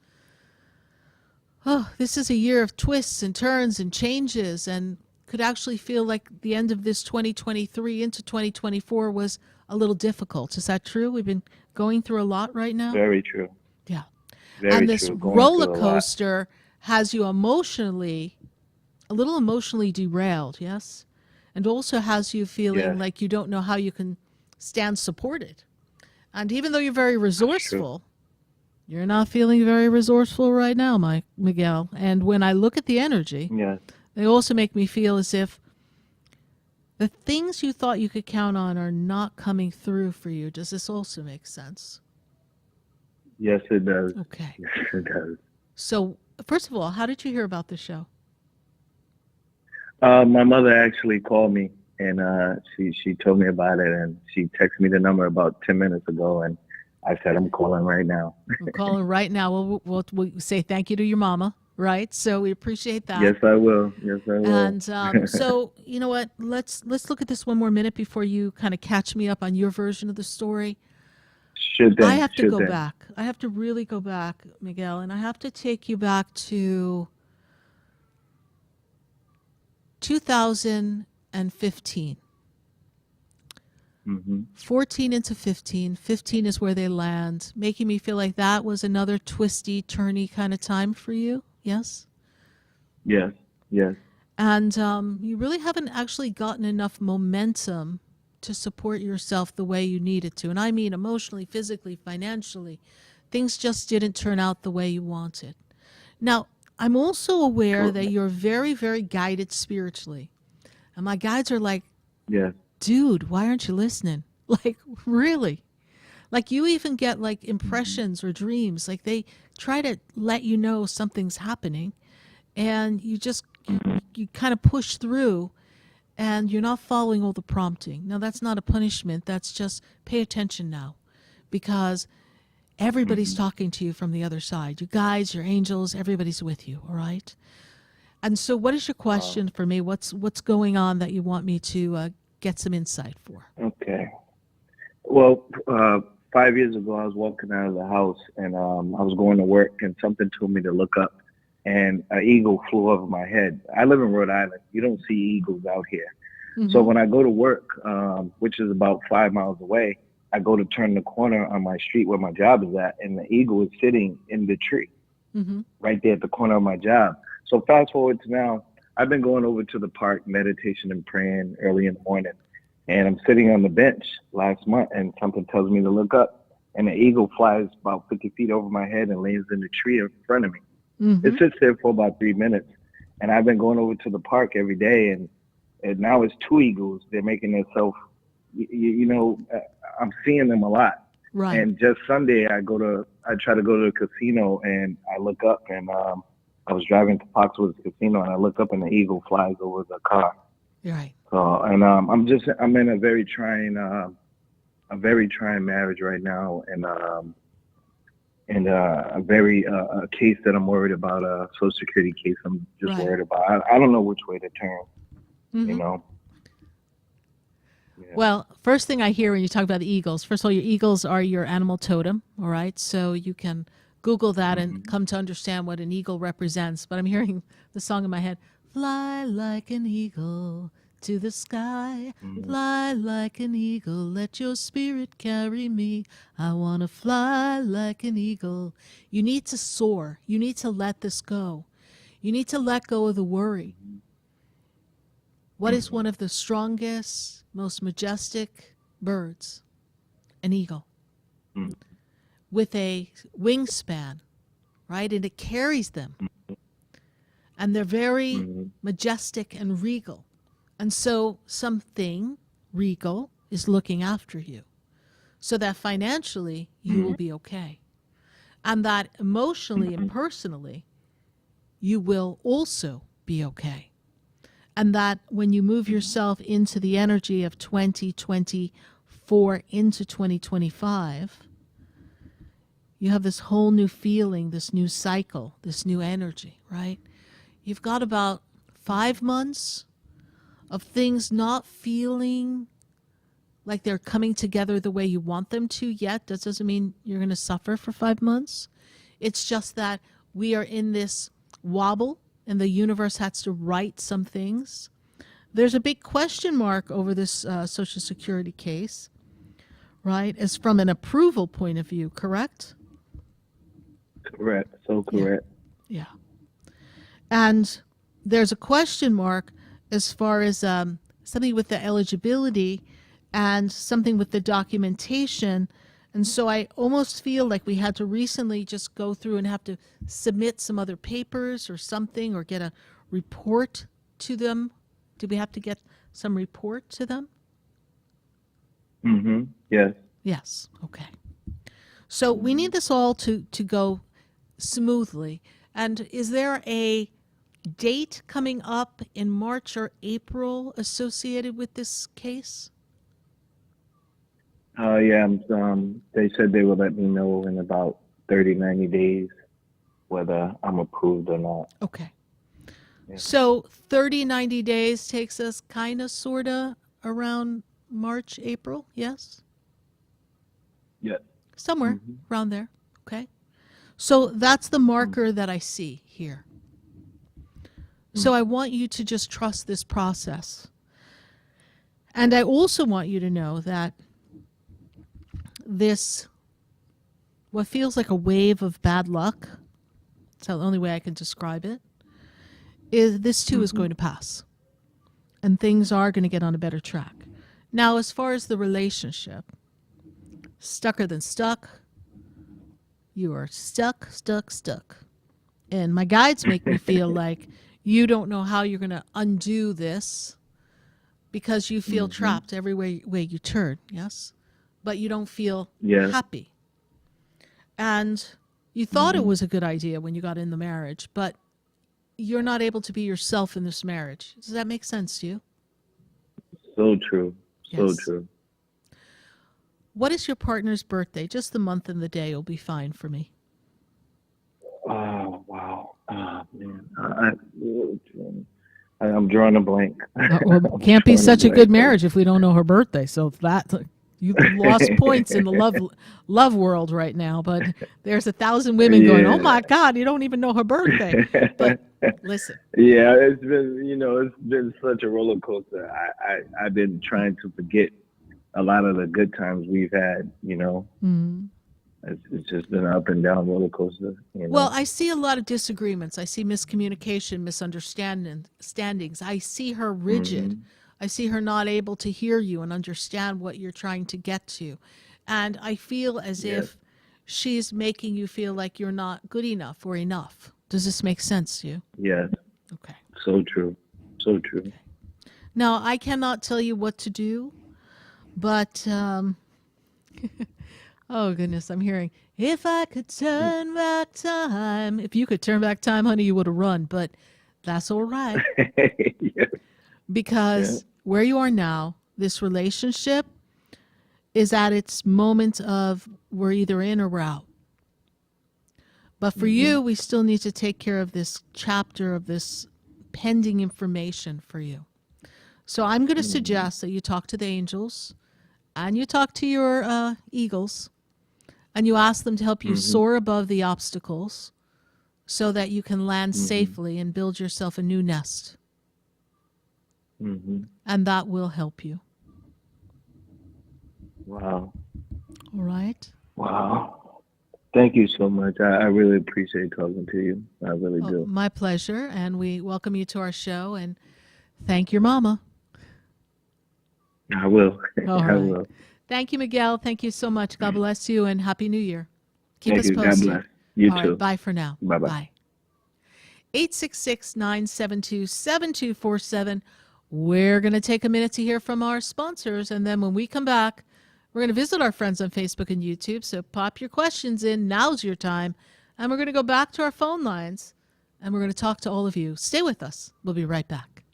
Oh, this is a year of twists and turns and changes, and could actually feel like the end of this 2023 into 2024 was a little difficult. Is that true? We've been going through a lot right now.
Very true.
Yeah.
Very
And this
true. Going
roller
through a lot.
coaster has you a little emotionally derailed, yes? And also has you feeling
Yes.
like you don't know how you can stand supported. And even though you're very resourceful, you're not feeling very resourceful right now, Miguel. And when I look at the energy,
Yes.
they also make me feel as if the things you thought you could count on are not coming through for you. Does this also make sense?
Yes, it does.
Okay.
Yes, it does.
So, first of all, how did you hear about the show?
My mother actually called me, and she told me about it, and she texted me the number about 10 minutes ago, and I said, I'm calling right now.
We're calling right now. We'll say thank you to your mama, right? So we appreciate that.
Yes, I will. Yes, I will.
And so, you know what? Let's look at this one more minute before you kind of catch me up on your version of the story.
Sure thing.
I have to
Sure
go
thing.
back. I have to really go back, Miguel, and I have to take you back to 2015.
Mm-hmm.
14 into 15. 15 is where they land, making me feel like that was another twisty, turny kind of time for you. Yes?
Yes. Yes.
And you really haven't actually gotten enough momentum to support yourself the way you needed to. And I mean emotionally, physically, financially. Things just didn't turn out the way you wanted. Now, I'm also aware that you're very, very guided spiritually. And my guides are like,
Yes.
dude, why aren't you listening? Like, really? Like, you even get like impressions or dreams. Like, they try to let you know something's happening, and you just, you kind of push through, and you're not following all the prompting. Now, that's not a punishment. That's just pay attention now, because everybody's talking to you from the other side. You guides, your angels, everybody's with you, all right? And so what is your question for me? What's going on that you want me to get some insight for?
Okay. Well, 5 years ago, I was walking out of the house, and I was going to work, and something told me to look up, and an eagle flew over my head. I live in Rhode Island. You don't see eagles out here.
Mm-hmm.
So when I go to work, which is about 5 miles away, I go to turn the corner on my street where my job is at, and the eagle is sitting in the tree right there at the corner of my job. So fast forward to now, I've been going over to the park, meditation and praying early in the morning, and I'm sitting on the bench last month, and something tells me to look up, and the eagle flies about 50 feet over my head and lands in the tree in front of me.
Mm-hmm.
It sits there for about 3 minutes, and I've been going over to the park every day, and now it's two eagles. They're making themselves, I'm seeing them a lot.
Right.
And just Sunday, I try to go to the casino, and I look up, and I was driving to Foxwoods Casino, and I look up, and the eagle flies over the car.
Right.
So, and I'm in a very trying marriage right now, and a very a case that I'm worried about, a Social Security case. I'm just
Right.
worried about. I don't know which way to turn.
Mm-hmm.
You know. Yeah.
Well, first thing I hear when you talk about the eagles, first of all, your eagles are your animal totem, all right? So you can Google that and come to understand what an eagle represents. But I'm hearing the song in my head, fly like an eagle to the sky, fly like an eagle, let your spirit carry me. I want to fly like an eagle. You need to soar. You need to let this go. You need to let go of the worry. What is one of the strongest, most majestic birds? An eagle. With a wingspan, right? And it carries them. And they're very majestic and regal. And so something regal is looking after you. so that financially you will be okay. And that emotionally and personally, you will also be okay. And that when you move yourself into the energy of 2024 into 2025, you have this whole new feeling, this new cycle, this new energy, right? You've got about 5 months of things not feeling like they're coming together the way you want them to yet. That doesn't mean you're going to suffer for 5 months. It's just that we are in this wobble and the universe has to right some things. There's a big question mark over this Social Security case, right? As from an approval point of view, correct?
Correct. So correct.
Yeah. And there's a question mark as far as something with the eligibility and something with the documentation. And so I almost feel like we had to recently just go through and have to submit some other papers or something, or get a report to them. Do we have to get some report to them?
Mm-hmm. Yes.
Yes. Okay. So we need this all to go smoothly. And is there a date coming up in March or April associated with this case?
Yeah. They said they would let me know in about 30, 90 days whether I'm approved or not.
Okay.
Yeah.
So 30, 90 days takes us kind of, sort of around March, April, yes?
Yeah.
Somewhere around there, okay? So that's the marker that I see here. So I want you to just trust this process. And I also want you to know that this, what feels like a wave of bad luck, it's the only way I can describe it, is this too is going to pass. And things are going to get on a better track. Now, as far as the relationship, stucker than stuck, you are stuck. And my guides make me feel like you don't know how you're going to undo this because you feel trapped every way you turn, yes? But you don't feel happy. And you thought it was a good idea when you got in the marriage, but you're not able to be yourself in this marriage. Does that make sense to you?
So true. So
Yes.
true.
What is your partner's birthday? Just the month and the day will be fine for me.
Oh, wow. Oh, man. I'm drawing a blank.
Well, can't be such a good marriage if we don't know her birthday. So that you've lost points in the love world right now. But there's 1,000 women going, "Oh my God, you don't even know her birthday." But listen.
Yeah, it's been such a roller coaster. I've been trying to forget a lot of the good times we've had. It's just been an up and down roller coaster.
Well, I see a lot of disagreements. I see miscommunication, misunderstandings. I see her rigid. I see her not able to hear you and understand what you're trying to get to. And I feel as if she's making you feel like you're not good enough or enough. Does this make sense to you?
Yes.
Okay.
So true. So true.
Okay. Now, I cannot tell you what to do, but oh, goodness, I'm hearing, if I could turn back time. If you could turn back time, honey, you would have run, but that's all right. Because where you are now, this relationship is at its moment of we're either in or we're out. But for you, we still need to take care of this chapter of this pending information for you. So I'm going to suggest that you talk to the angels and you talk to your eagles and you ask them to help you soar above the obstacles so that you can land safely and build yourself a new nest. And that will help you.
Wow.
All right.
Wow. Thank you so much. I really appreciate talking to you. I really do.
My pleasure. And we welcome you to our show and thank your mama.
I will.
All
I
right.
will.
Thank you, Miguel. Thank you so much. God bless you and Happy New Year. Keep
Thank
us
you.
posted.
God bless. You
All
too.
right, bye for now.
Bye-bye.
Bye. 866-972-7247. We're going to take a minute to hear from our sponsors. And then when we come back, We're going to visit our friends on Facebook and YouTube, so pop your questions in. Now's your time. And we're going to go back to our phone lines, and we're going to talk to all of you. Stay with us. We'll be right back.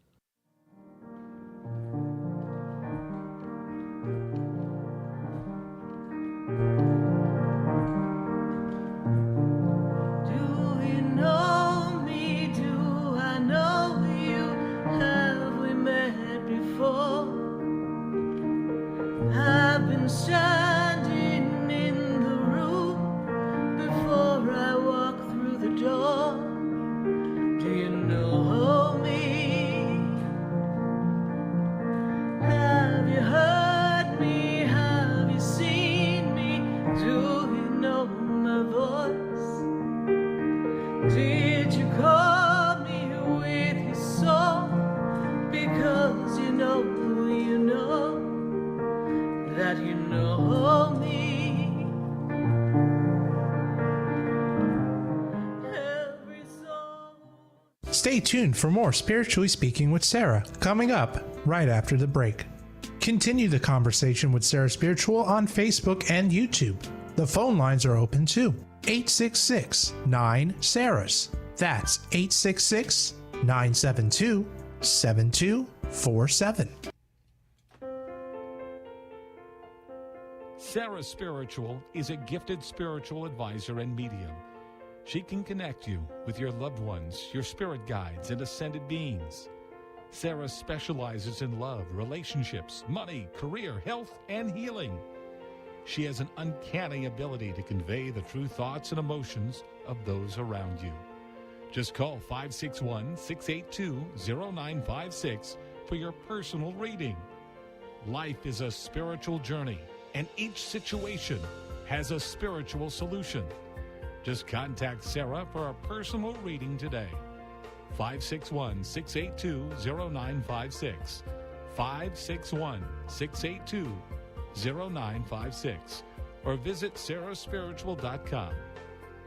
Standing in the room before I walk through the door. Do you know me? Have you heard me? Have you seen me? Do you know my voice? Did you call me with your soul? Because you know that you know me. Every soul.
Stay tuned for more Spiritually Speaking with Sarah, coming up right after the break. Continue the conversation with Sarah Spiritual on Facebook and YouTube. The phone lines are open too. 866-9-SARAHS. That's 866-972-7247.
Sarah Spiritual is a gifted spiritual advisor and medium. She can connect you with your loved ones, your spirit guides, and ascended beings. Sarah specializes in love, relationships, money, career, health, and healing. She has an uncanny ability to convey the true thoughts and emotions of those around you. Just call 561-682-0956 for your personal reading. Life is a spiritual journey, and each situation has a spiritual solution. Just contact Sarah for a personal reading today. 561-682-0956. 561-682-0956. Or visit SarahSpiritual.com.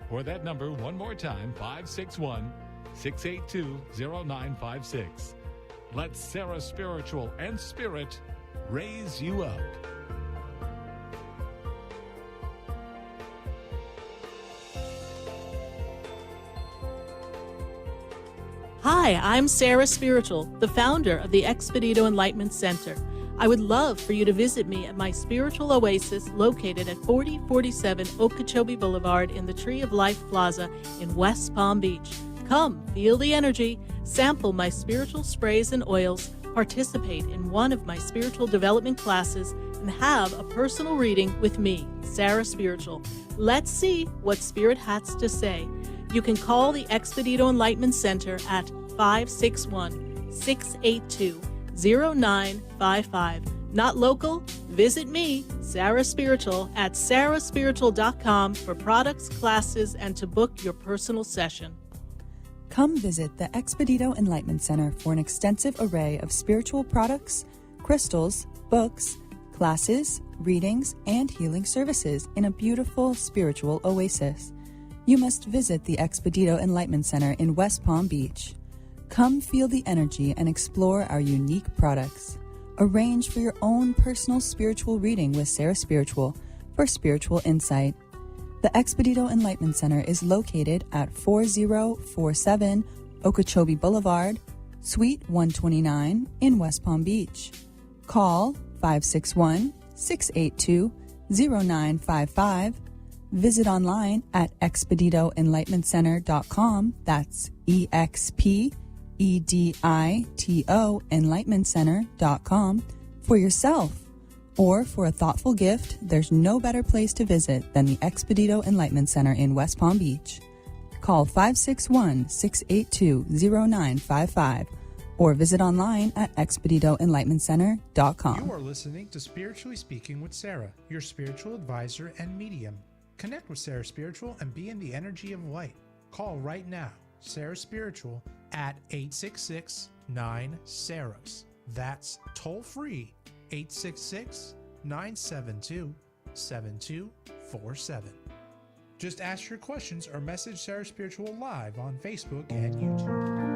Or that number one more time, 561-682-0956. Let Sarah Spiritual and Spirit raise you up.
Hi, I'm Sarah Spiritual, the founder of the Expedito Enlightenment Center. I would love for you to visit me at my spiritual oasis located at 4047 Okeechobee Boulevard in the Tree of Life Plaza in West Palm Beach. Come, feel the energy, sample my spiritual sprays and oils, participate in one of my spiritual development classes, and have a personal reading with me, Sarah Spiritual. Let's see what Spirit has to say. You can call the Expedito Enlightenment Center at 561-682-0955. Not local? Visit me, Sarah Spiritual, at SarahSpiritual.com for products, classes, and to book your personal session.
Come visit the Expedito Enlightenment Center for an extensive array of spiritual products, crystals, books, classes, readings, and healing services in a beautiful spiritual oasis. You must visit the Expedito Enlightenment Center in West Palm Beach. Come feel the energy and explore our unique products. Arrange for your own personal spiritual reading with Sarah Spiritual for spiritual insight. The Expedito Enlightenment Center is located at 4047 Okeechobee Boulevard, Suite 129 in West Palm Beach. Call 561-682-0955. Visit online at expeditoenlightenmentcenter.com. That's EXPEDITO enlightenmentcenter.com for yourself. Or for a thoughtful gift, there's no better place to visit than the Expedito Enlightenment Center in West Palm Beach. Call 561-682-0955 or visit online at expeditoenlightenmentcenter.com.
You are listening to Spiritually Speaking with Sarah, your spiritual advisor and medium. Connect with Sarah Spiritual and be in the energy of light. Call right now, Sarah Spiritual, at 866-9-SARAHS. That's toll free, 866-972-7247. Just ask your questions or message Sarah Spiritual live on Facebook and YouTube.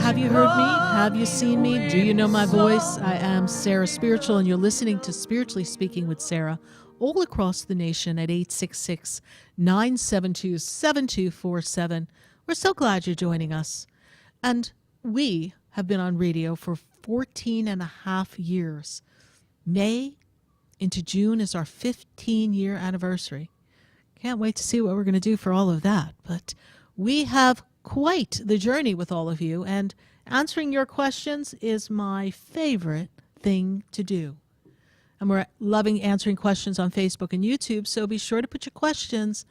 Have you heard me? Have you seen me? Do you know my voice? I am Sarah Spiritual, and you're listening to Spiritually Speaking with Sarah all across the nation at 866-972-7247. We're so glad you're joining us. And we have been on radio for 14 and a half years. May into June is our 15-year anniversary. Can't wait to see what we're going to do for all of that. But we have quite the journey with all of you, and answering your questions is my favorite thing to do. And we're loving answering questions on Facebook and YouTube, so be sure to put your questions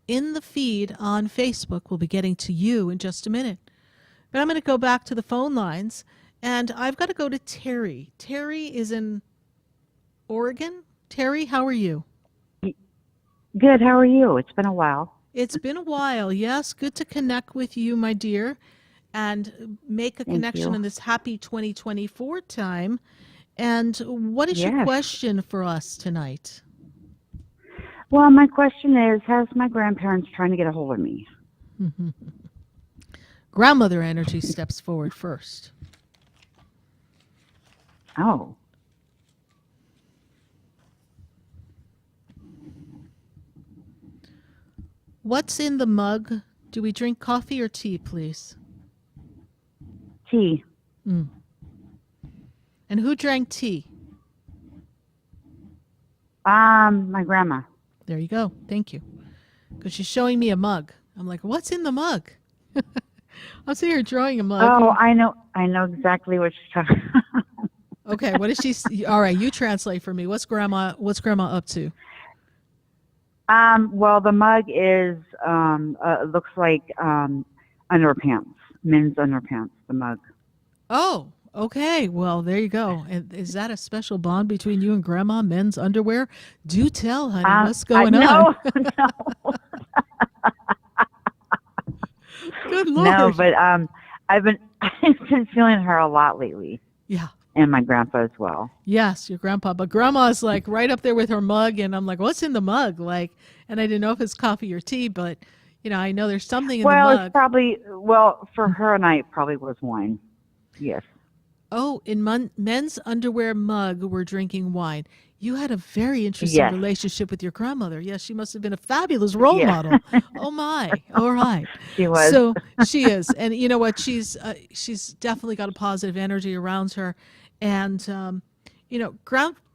in the feed on Facebook. We'll be getting to you in just a minute. But I'm going to go back to the phone lines, and I've got to go to Terry. Terry is in Oregon. Terry, how are you?
Good. How are you? It's been a while.
It's been a while. Yes, good to connect with you, my dear, and make a connection in this happy 2024 time. And what is your question for us tonight?
Well, my question is, how's my grandparents trying to get a hold of me?
Grandmother energy steps forward first.
Oh.
What's in the mug? Do we drink coffee or tea, please?
Tea.
And who drank tea?
My grandma.
There you go. Thank you. Because she's showing me a mug. I'm like, what's in the mug? I'm sitting here drawing a mug.
Oh, I know exactly what she's talking about.
Okay, what is she? All right, you translate for me. What's grandma up to?
Well, the mug is looks like underpants, men's underpants. The mug.
Oh, okay. Well, there you go. And is that a special bond between you and Grandma? Men's underwear? Do tell, honey. What's going on?
No.
Good Lord.
No, but I've been feeling her a lot lately.
Yeah.
And my grandpa as well.
Yes, your grandpa. But Grandma's like right up there with her mug, and I'm like, what's in the mug? Like, and I didn't know if it's coffee or tea, but I know there's something in the mug.
Well, it's probably for her and I, it probably was wine. Yes.
Oh, in men's underwear mug, we're drinking wine. You had a very interesting relationship with your grandmother. Yes, she must have been a fabulous role model. Oh my! All right,
she was.
So she is, and you know what? She's definitely got a positive energy around her, and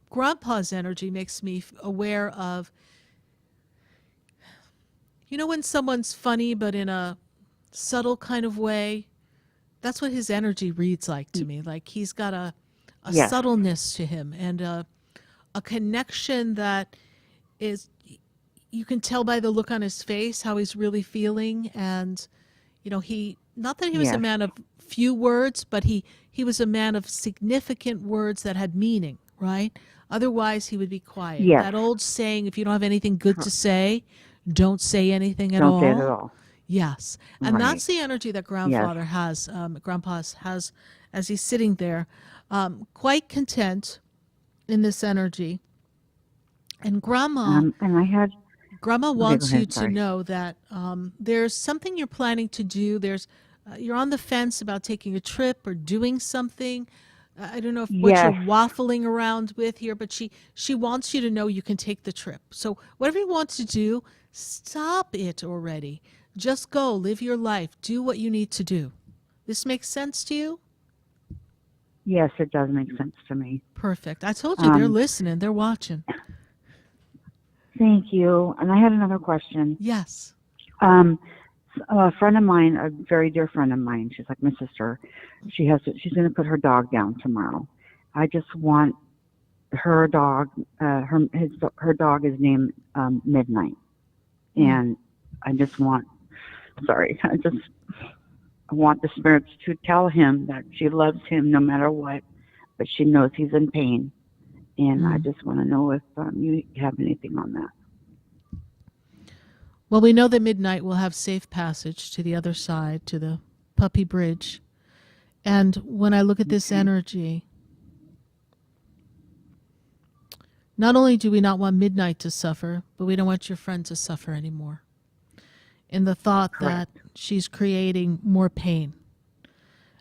Grandpa's energy makes me aware of. When someone's funny but in a subtle kind of way, that's what his energy reads like to me. Like he's got a subtleness to him and a connection that is, you can tell by the look on his face how he's really feeling. And, he, not that he was a man of few words, but he was a man of significant words that had meaning, right? Otherwise he would be quiet.
Yes.
That old saying, if you don't have anything good to say, don't say anything at all.
Don't say it at all.
Yes. And that's the energy that Grandpa has as he's sitting there, quite content in this energy. And Grandma wants you to know that there's something you're planning to do. You're on the fence about taking a trip or doing something. I don't know what you're waffling around with here, but she wants you to know you can take the trip. So whatever you want to do, stop it already. Just go, live your life, do what you need to do. This makes sense to you?
Yes, it does make sense to me.
Perfect. I told you they're listening, they're watching.
Thank you. And I had another question.
Yes.
A friend of mine, a very dear friend of mine, she's like my sister. She's going to put her dog down tomorrow. I just want her dog. Her dog is named Midnight, and I want the spirits to tell him that she loves him no matter what, but she knows he's in pain. And I just want to know if you have anything on that.
Well, we know that Midnight will have safe passage to the other side, to the puppy bridge. And when I look at this energy, not only do we not want Midnight to suffer, but we don't want your friend to suffer anymore. In the thought that she's creating more pain.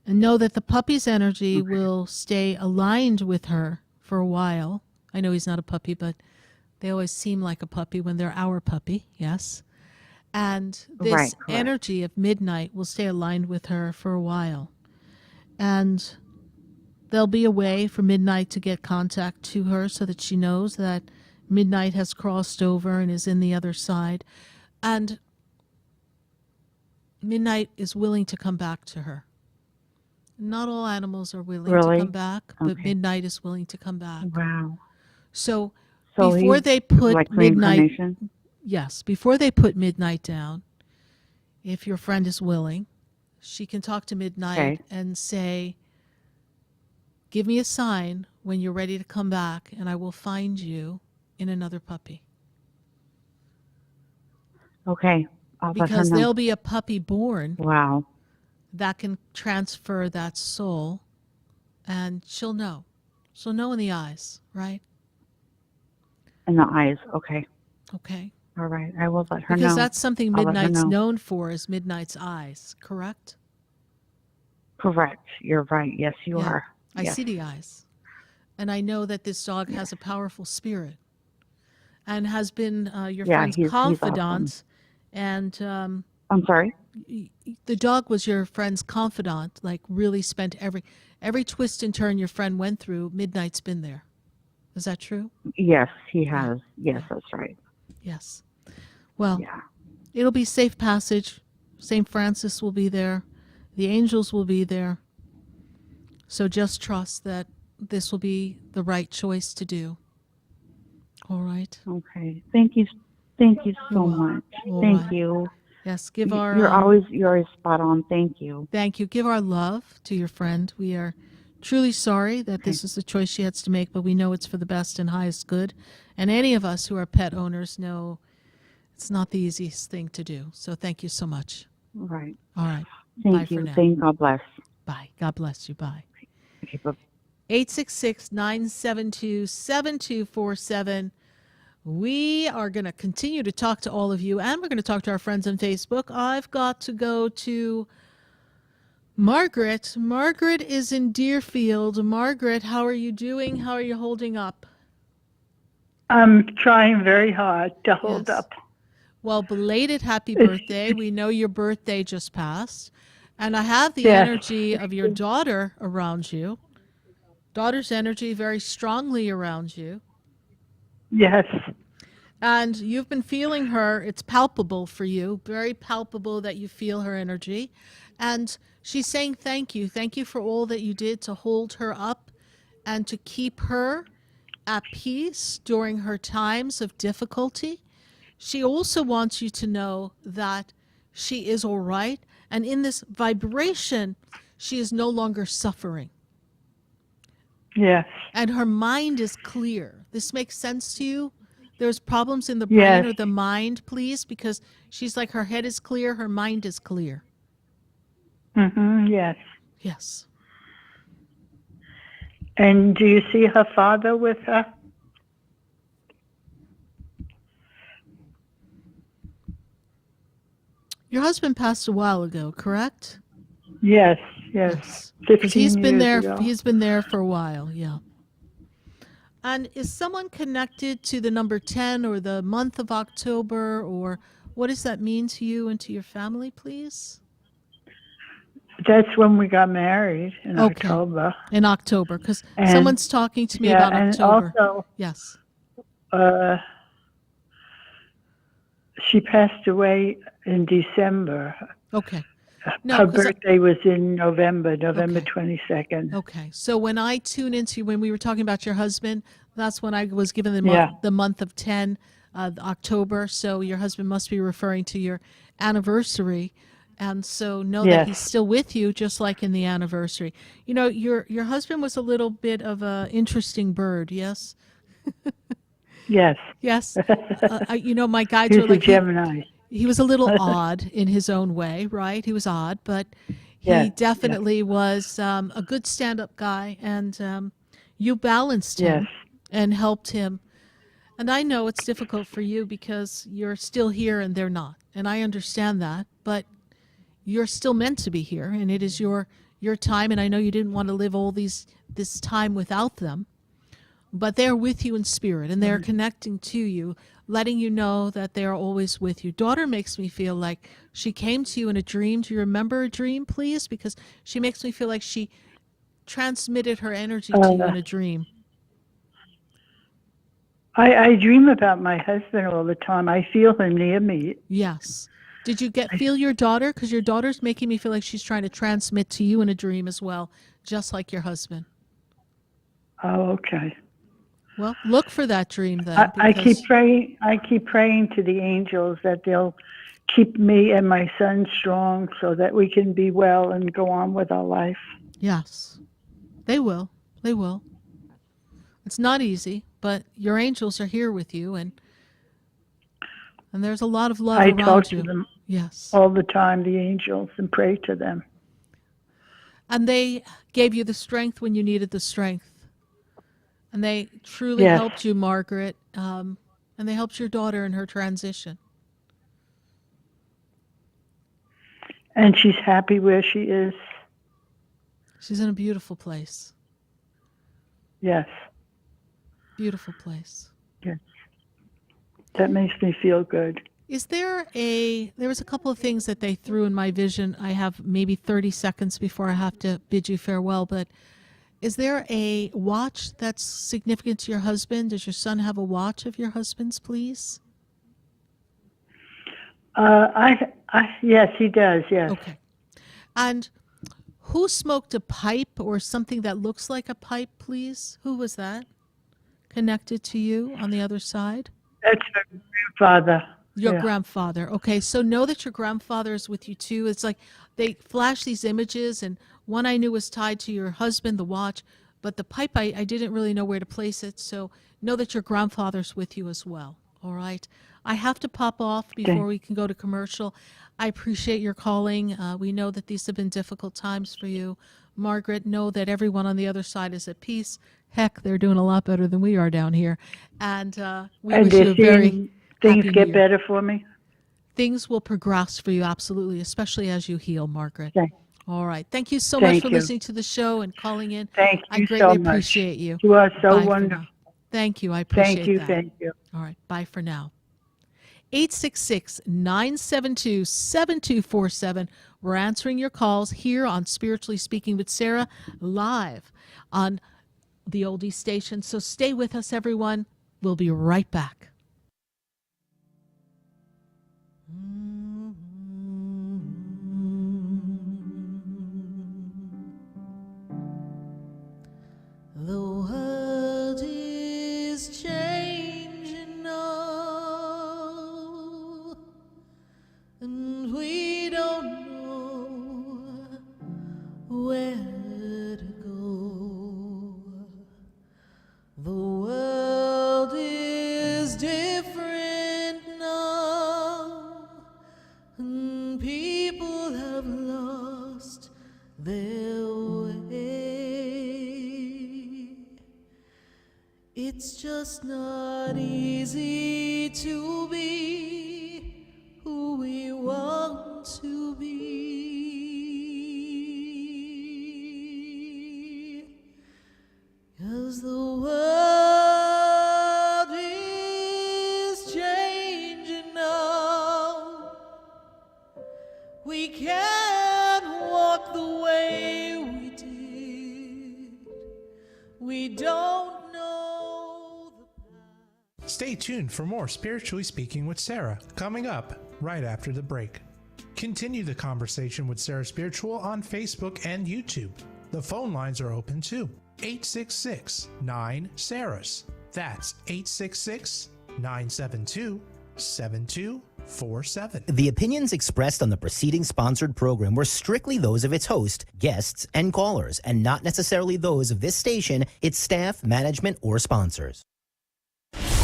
And know that the puppy's energy will stay aligned with her for a while. I know he's not a puppy, but they always seem like a puppy when they're our puppy, yes. And this
Right, correct.
energy of midnight will stay aligned with her for a while. And there'll be a way for midnight to get contact to her so that she knows that midnight has crossed over and is in the other side. And midnight is willing to come back to her. Not all animals are willing to
Really?
come back, but
Okay.
midnight is willing to come back.
Wow.
So
So
before
he's
they put
like
midnight,
reincarnation?
yes, before they put midnight down, if your friend is willing, she can talk to midnight
Okay.
and say, give me a sign when you're ready to come back, and I will find you in another puppy.
Okay. I'll let her
Because
know.
there'll be a puppy born
Wow.
that can transfer that soul, and she'll know. She'll know in the eyes, right?
In the eyes. Okay.
Okay.
All right. I will let her know.
Because that's something
I'll let her
Midnight's
know.
known for, is Midnight's eyes, correct?
Correct. You're right. Yes, you
Yeah.
are.
I
Yes.
see the eyes. And I know that this dog has a powerful spirit and has been your
Yeah,
friend's
he's
confidant.
awesome.
And
I'm sorry?
the dog was your friend's confidant, like really spent every twist and turn your friend went through, Midnight's been there. Is that true?
Yes, he has. Yes, that's right.
Yes. Well,
Yeah.
it'll be safe passage. St. Francis will be there. The angels will be there. So just trust that this will be the right choice to do. All right.
Okay. Thank you. Thank you so
You're welcome.
much.
All
Thank
right.
you.
Yes, give our
You're always spot on. Thank you.
thank you. Give our love to your friend. We are truly sorry that this is the choice she has to make, but we know it's for the best and highest good. And any of us who are pet owners know it's not the easiest thing to do. So thank you so much.
Right.
All right.
Thank
Bye
you.
for now.
Thank God bless.
Bye. God bless you. Bye.
Okay, bye.
866-972-7247. We are going to continue to talk to all of you, and we're going to talk to our friends on Facebook. I've got to go to Margaret. Margaret is in Deerfield. Margaret, how are you doing? How are you holding up?
I'm trying very hard to hold
Yes.
up.
Well, belated happy birthday. We know your birthday just passed. And I have the
Yes.
energy of your daughter around you. Daughter's energy very strongly around you.
Yes.
And you've been feeling her. It's palpable for you, very palpable that you feel her energy. And she's saying thank you. Thank you for all that you did to hold her up and to keep her at peace during her times of difficulty. She also wants you to know that she is all right. And in this vibration, she is no longer suffering.
Yes.
And her mind is clear. This makes sense to you? There's problems in the brain
Yes.
or the mind, please, because she's like, her head is clear, her mind is clear.
Yes.
Yes.
And do you see her father with her?
Your husband passed a while ago, correct?
Yes. Yes.
Because he's
15
been
years
there.
ago.
He's been there for a while. Yeah. And is someone connected to the number 10 or the month of October, or what does that mean to you and to your family, please?
That's when we got married in
Okay.
October.
In October, because
And-
someone's talking to me
yeah,
about
and
October.
also,
Yes.
she passed away in December.
Okay.
Her
'Cause
birthday was in November 22nd.
Okay. So when I tune into, when we were talking about your husband, that's when I was given
Yeah.
the month of 10, October. So your husband must be referring to your anniversary. And so know that
Yes.
he's still with you, just like in the anniversary. You know, your husband was a little bit of a interesting bird, yes?
Yes.
Yes. You know, my guides
He's
were
a
like,
Gemini.
he was a little odd in his own way, right? He was odd, but he
Yeah,
definitely was a good stand-up guy, and you balanced him
Yes.
and helped him. And I know it's difficult for you because you're still here and they're not, and I understand that, but you're still meant to be here, and it is your your time, and I know you didn't want to live all this time without them, but they're with you in spirit, and they're connecting to you, letting you know that they're always with you. Daughter makes me feel like she came to you in a dream. Do you remember a dream, please? Because she makes me feel like she transmitted her energy to you in a dream.
I dream about my husband all the time. I feel him near me.
Yes. Did you feel your daughter? Because your daughter's making me feel like she's trying to transmit to you in a dream as well, just like your husband.
Oh, okay.
Well, look for that dream then.
I keep praying. I keep praying to the angels that they'll keep me and my son strong so that we can be well and go on with our life.
Yes, they will. They will. It's not easy, but your angels are here with you, and there's a lot of love around you. I
talk to them
yes.
all the time, the angels, and pray to them.
And they gave you the strength when you needed the strength. And they truly helped you, Margaret, and they helped your daughter in her transition.
And she's happy where she is.
She's in a beautiful place.
Yes.
Beautiful place.
Yes. That makes me feel good.
Is there was a couple of things that they threw in my vision. I have maybe 30 seconds before I have to bid you farewell, but is there a watch that's significant to your husband? Does your son have a watch of your husband's, please?
Yes, he does, yes.
Okay. And who smoked a pipe or something that looks like a pipe, please? Who was that connected to you on the other side?
That's my grandfather.
Your grandfather. Okay, so know that your grandfather is with you too. It's like they flash these images, and one I knew was tied to your husband, the watch, but the pipe, I didn't really know where to place it. So know that your grandfather's with you as well. All right. I have to pop off before we can go to commercial. I appreciate your calling. We know that these have been difficult times for you. Margaret, know that everyone on the other side is at peace. Heck, they're doing a lot better than we are down here. And we wish you a very
things
happy
get
year.
better for me.
Things will progress for you, absolutely, especially as you heal, Margaret.
Okay.
All right. Thank you so much for listening to the show and calling in.
Thank you
I greatly
so much.
appreciate you.
You are so
Bye
wonderful.
Thank you. I appreciate that.
Thank you.
All right. Bye for now. 866-972-7247. We're answering your calls here on Spiritually Speaking with Sarah, live on the Oldie Station. So stay with us, everyone. We'll be right back. The world is changing now, and we don't know where to go. The world is different now, and people have lost their way. It's just not easy to be who we want to be, 'cause the world is changing now. We can't walk the way we did. We don't know the path.
Stay tuned for more Spiritually Speaking with Sarah, coming up right after the break. Continue the conversation with Sarah Spiritual on Facebook and YouTube. The phone lines are open too. 866-9-SARAHS. That's 866-972-7247.
The opinions expressed on the preceding sponsored program were strictly those of its host, guests, and callers, and not necessarily those of this station, its staff, management, or sponsors.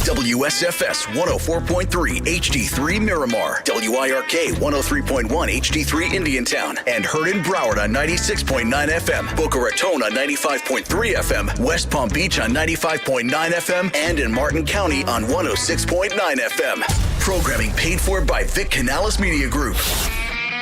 WSFS 104.3 HD3 Miramar, WIRK 103.1 HD3 Indiantown, and heard in Broward on 96.9 FM, Boca Raton on 95.3 FM, West Palm Beach on 95.9 FM, and in Martin County on 106.9 FM. Programming paid for by Vic Canales Media Group.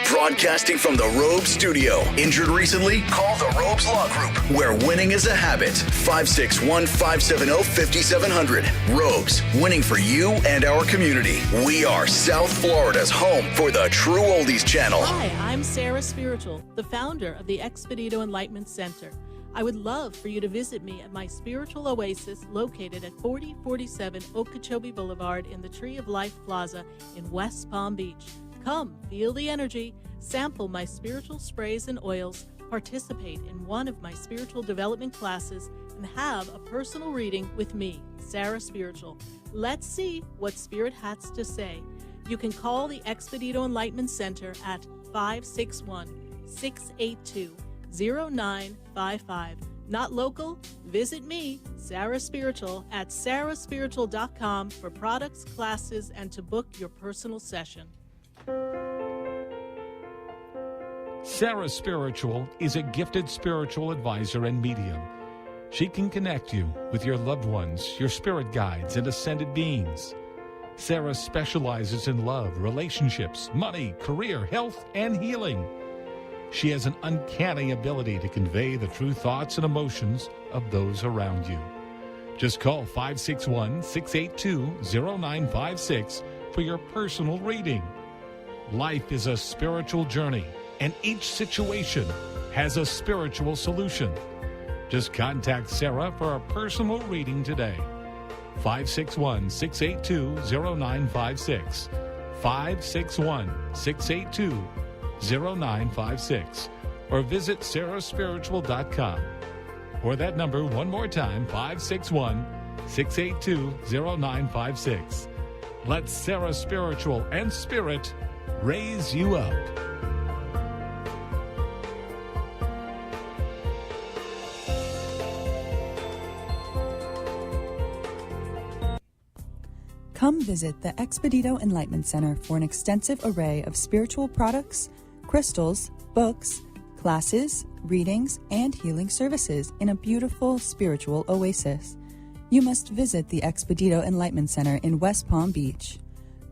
Broadcasting from the Robe Studio. Injured recently? Call the Robes Law Group, where winning is a habit. 561-570-5700. Robes, winning for you and our community. We are South Florida's home for the True Oldies Channel.
Hi, I'm SarahSpiritual, the founder of the Expedito Enlightenment Center. I would love for you to visit me at my spiritual oasis located at 4047 Okeechobee Boulevard in the Tree of Life Plaza in West Palm Beach. Come, feel the energy, sample my spiritual sprays and oils, participate in one of my spiritual development classes, and have a personal reading with me, SarahSpiritual. Let's see what Spirit has to say. You can call the Expedito Enlightenment Center at 561-682-0955. Not local? Visit me, SarahSpiritual, at sarahspiritual.com for products, classes, and to book your personal session.
Sarah Spiritual is a gifted spiritual advisor and medium. She can connect you with your loved ones, your spirit guides, and ascended beings. Sarah specializes in love, relationships, money, career, health, and healing. She has an uncanny ability to convey the true thoughts and emotions of those around you. Just call 561-682-0956 for your personal reading. Life is a spiritual journey, and each situation has a spiritual solution. Just contact Sarah for a personal reading today. 561-682-0956. 561-682-0956. Or visit sarahspiritual.com. Or that number one more time, 561-682-0956. Let Sarah Spiritual and Spirit raise you up.
Come visit the Expedito Enlightenment Center for an extensive array of spiritual products, crystals, books, classes, readings, and healing services in a beautiful spiritual oasis. You must visit the Expedito Enlightenment Center in West Palm Beach.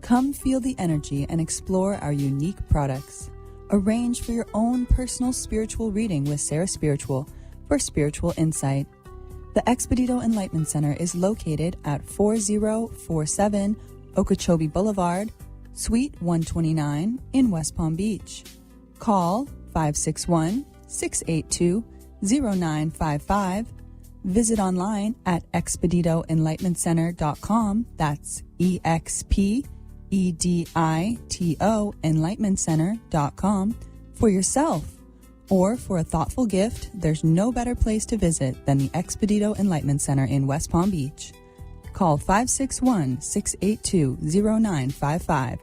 Come feel the energy and explore our unique products. Arrange for your own personal spiritual reading with SarahSpiritual for spiritual insight. The Expedito Enlightenment Center is located at 4047 Okeechobee Boulevard, Suite 129 in West Palm Beach. Call 561-682-0955. Visit online at expeditoenlightenmentcenter.com. That's EXPEDITO enlightenmentcenter.com for yourself. Or for a thoughtful gift, there's no better place to visit than the Expedito Enlightenment Center in West Palm Beach. Call 561-682-0955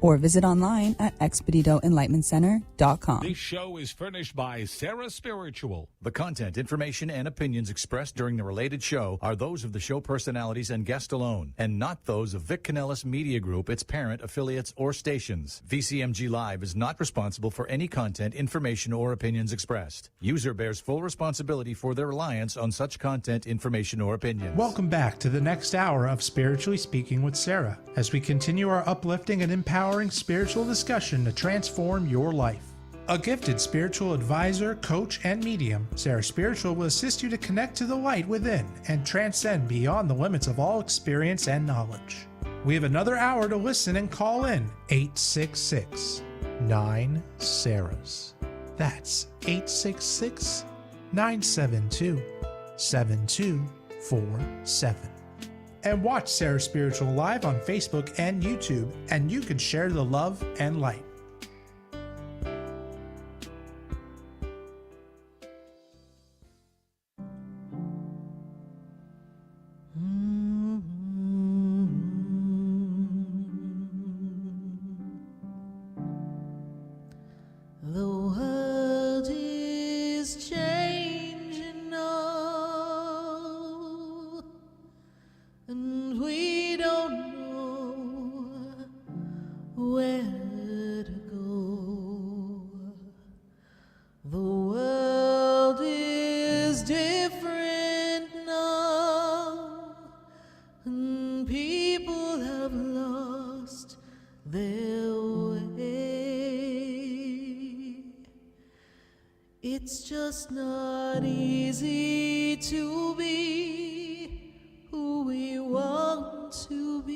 or visit online at expeditoenlightenmentcenter.com.
This show is furnished by Sarah Spiritual.
The content, information, and opinions expressed during the related show are those of the show personalities and guest alone, and not those of Vic Canellis Media Group, its parent, affiliates, or stations. VCMG Live is not responsible for any content, information, or opinions expressed. User bears full responsibility for their reliance on such content, information, or opinions.
Welcome back to the next hour of Spiritually Speaking with Sarah, as we continue our uplifting and empowering spiritual discussion to transform your life. A gifted spiritual advisor, coach, and medium, SarahSpiritual will assist you to connect to the light within and transcend beyond the limits of all experience and knowledge. We have another hour to listen and call in 866-9-SARAHS. That's 866-972-7247. And watch Sarah Spiritual live on Facebook and YouTube, and you can share the love and light.
The world is changing now, and we don't know where to go. The world is different now, and people have lost their way.
It's just not easy to be who we want to be.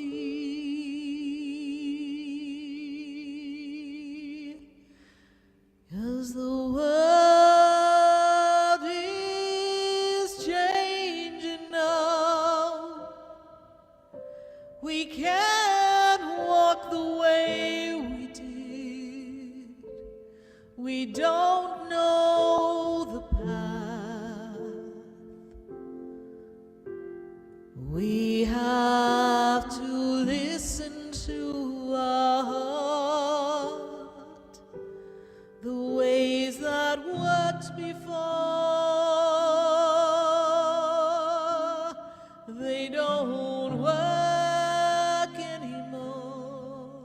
'Cause the world is changing now. We can't walk the way we did. We don't know the path. We have to listen to our heart. The ways that worked before, they don't work anymore.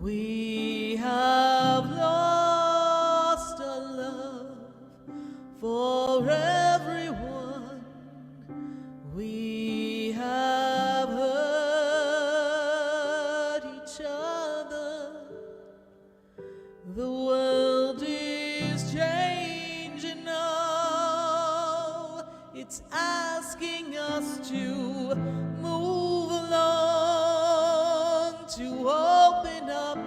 We have lost our love for everyone. We have hurt each other. The world is changing now. It's asking us to move along, to open up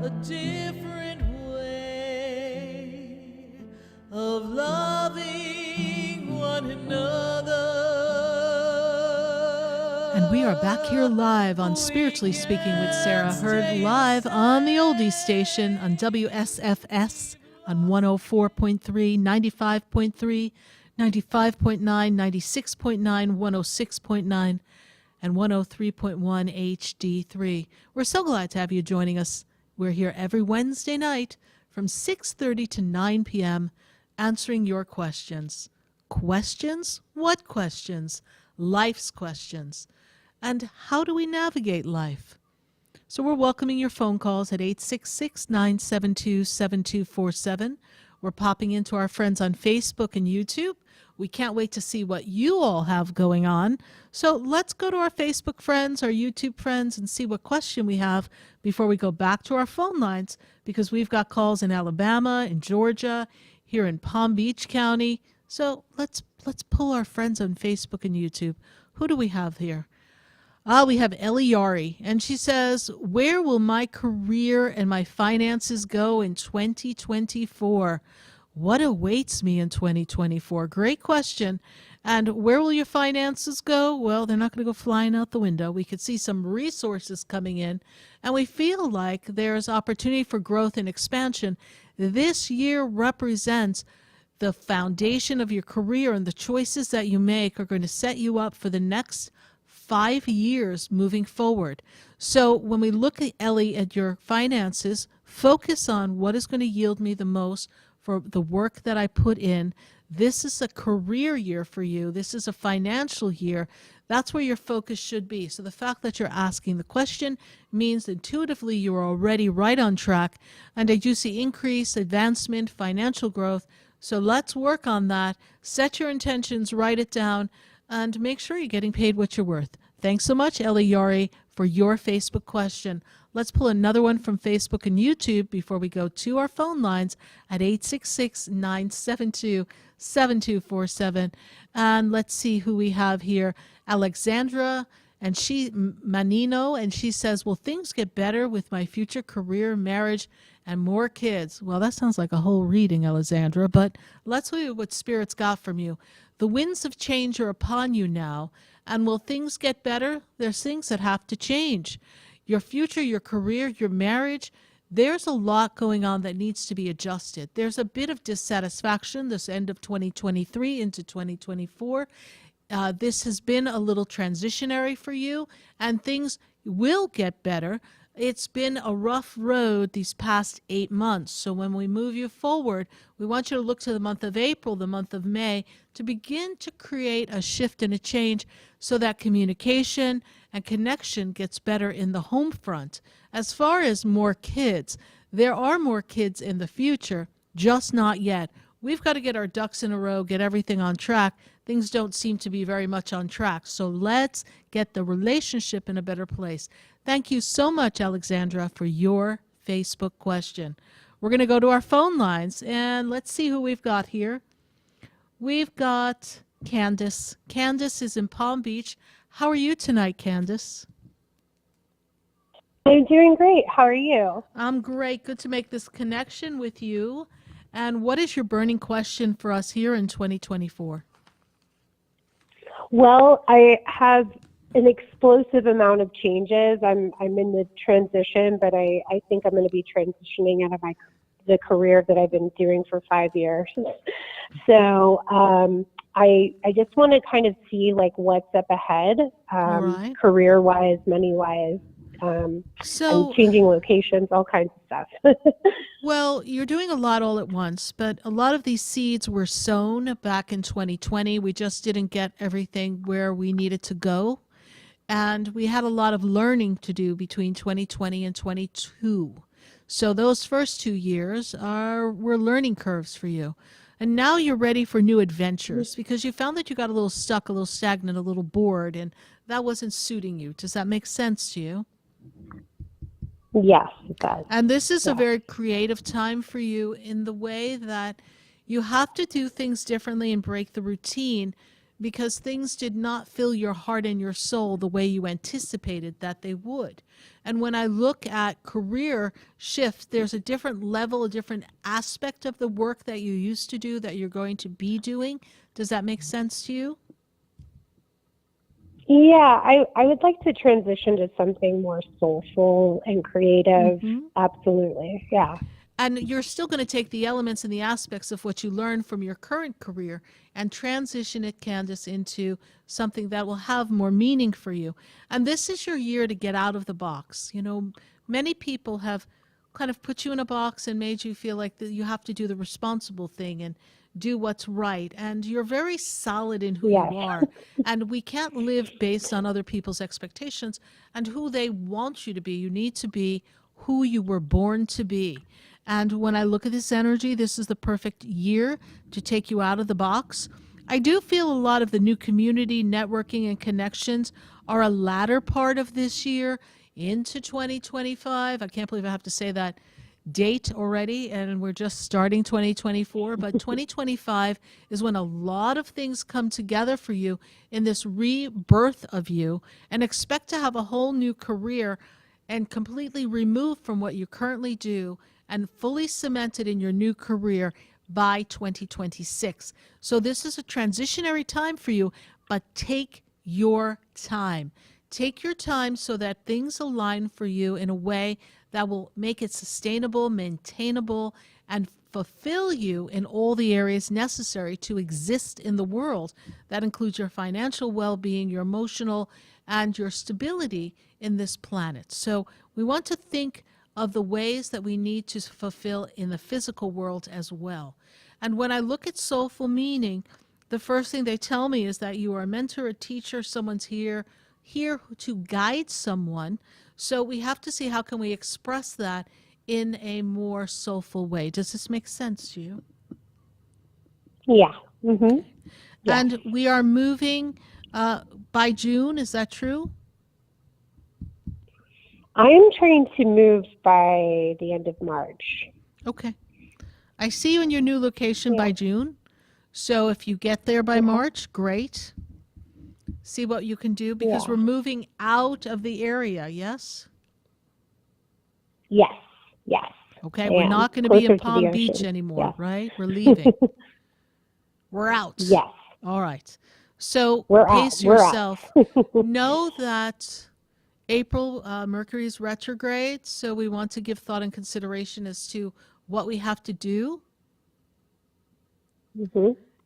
a different way of loving one another.
And we are back here live on Spiritually Speaking with Sarah, heard live on the oldie station on WSFS on 104.3, 95.3, 95.9, 96.9, 106.9, and 103.1 HD3. We're so glad to have you joining us. We're here every Wednesday night from 6:30 to 9 p.m. answering your questions. Questions? What questions? Life's questions. And how do we navigate life? So we're welcoming your phone calls at 866-972-7247. We're popping into our friends on Facebook and YouTube. We can't wait to see what you all have going on. So let's go to our Facebook friends, our YouTube friends, and see what question we have before we go back to our phone lines, because we've got calls in Alabama, in Georgia, here in Palm Beach County. So let's pull our friends on Facebook and YouTube. Who do we have here? We have Ellie Yari, and she says, where will my career and my finances go in 2024? What awaits me in 2024? Great question. And where will your finances go? Well, they're not going to go flying out the window. We could see some resources coming in, and we feel like there's opportunity for growth and expansion. This year represents the foundation of your career, and the choices that you make are going to set you up for the next 5 years moving forward. So when we look at Ellie at your finances, focus on what is going to yield me the most for the work that I put in. This is a career year for you. This is a financial year. That's where your focus should be. So the fact that you're asking the question means intuitively you're already right on track. And I do see increase, advancement, financial growth. So let's work on that. Set your intentions, write it down, and make sure you're getting paid what you're worth. Thanks so much, Ellie Yari, for your Facebook question. Let's pull another one from Facebook and YouTube before we go to our phone lines at 866-972-7247. And let's see who we have here. Alexandra, and Manino, and she says, will things get better with my future career, marriage, and more kids? Well, that sounds like a whole reading, Alexandra, but let's see what Spirit's got from you. The winds of change are upon you now, and will things get better? There's things that have to change. Your future, your career, your marriage, there's a lot going on that needs to be adjusted. There's a bit of dissatisfaction this end of 2023 into 2024. This has been a little transitionary for you, and things will get better. It's been a rough road these past 8 months. So when we move you forward, we want you to look to the month of April, the month of May, to begin to create a shift and a change so that communication and connection gets better in the home front. As far as more kids, there are more kids in the future, just not yet. We've got to get our ducks in a row, get everything on track. Things don't seem to be very much on track. So let's get the relationship in a better place. Thank you so much, Alexandra, for your Facebook question. we're going to go to our phone lines, and let's see who we've got here. We've got Candace. Candace is in Palm Beach. How are you tonight, Candace?
I'm doing great. How are you?
I'm great. Good to make this connection with you. And what is your burning question for us here in 2024?
Well, I have an explosive amount of changes. I'm in the transition, but I think I'm going to be transitioning out of the career that I've been doing for 5 years. So I just want to kind of see like what's up ahead,
right.
career-wise, money-wise, and changing locations, all kinds of stuff.
Well, you're doing a lot all at once, but a lot of these seeds were sown back in 2020. We just didn't get everything where we needed to go. And we had a lot of learning to do between 2020 and 22. So those first 2 years were learning curves for you. And now you're ready for new adventures because you found that you got a little stuck, a little stagnant, a little bored, and that wasn't suiting you. Does that make sense to you?
Yes, it does.
And this is a very creative time for you in the way that you have to do things differently and break the routine because things did not fill your heart and your soul the way you anticipated that they would. And when I look at career shift, there's a different level, a different aspect of the work that you used to do that you're going to be doing. Does that make sense to you?
Yeah, I would like to transition to something more soulful and creative. Absolutely, yeah.
And you're still going to take the elements and the aspects of what you learned from your current career and transition it, Candace, into something that will have more meaning for you. And this is your year to get out of the box. You know, many people have kind of put you in a box and made you feel like that you have to do the responsible thing and do what's right. And you're very solid in who you are. And we can't live based on other people's expectations and who they want you to be. You need to be who you were born to be. And when I look at this energy, this is the perfect year to take you out of the box. I do feel a lot of the new community networking and connections are a latter part of this year into 2025. I can't believe I have to say that date already, and we're just starting 2024. But 2025 is when a lot of things come together for you in this rebirth of you, and expect to have a whole new career and completely removed from what you currently do and fully cemented in your new career by 2026. So this is a transitionary time for you, but take your time. Take your time so that things align for you in a way that will make it sustainable, maintainable, and fulfill you in all the areas necessary to exist in the world. That includes your financial well-being, your emotional, and your stability in this planet. So we want to think of the ways that we need to fulfill in the physical world as well. And when I look at soulful meaning, the first thing they tell me is that you are a mentor, a teacher, someone's here to guide someone. So we have to see how can we express that in a more soulful way. Does this make sense to you?
Yeah. Mm-hmm. Yeah.
And we are moving by June. Is that true?
I am trying to move by the end of March.
Okay. I see you in your new location by June. So if you get there by March, great. See what you can do because we're moving out of the area, yes?
Yes, yes.
Okay, we're not going to be in Palm Beach anymore, right? We're leaving. We're out.
Yes.
All right. So
we're
pace
out.
yourself. Know that April, Mercury is retrograde, so we want to give thought and consideration as to what we have to do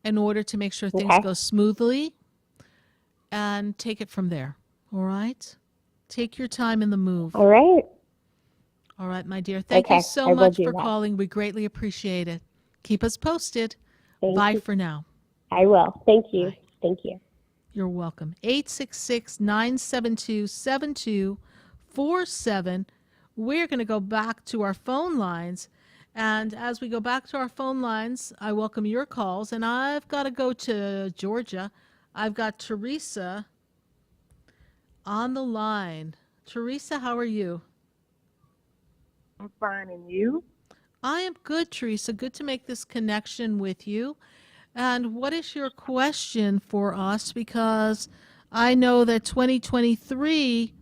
in order to make sure things go smoothly and take it from there. All right? Take your time in the move.
All right.
All right, my dear. Thank you so much for calling. We greatly appreciate it. Keep us posted. Bye for now.
I will. Thank you. Bye. Thank you.
You're welcome. 866-972-7247. We're going to go back to our phone lines. And as we go back to our phone lines, I welcome your calls. And I've got to go to Georgia. I've got Teresa on the line. Teresa, how are you?
I'm fine. And you?
I am good, Teresa. Good to make this connection with you. And what is your question for us? Because I know that 2023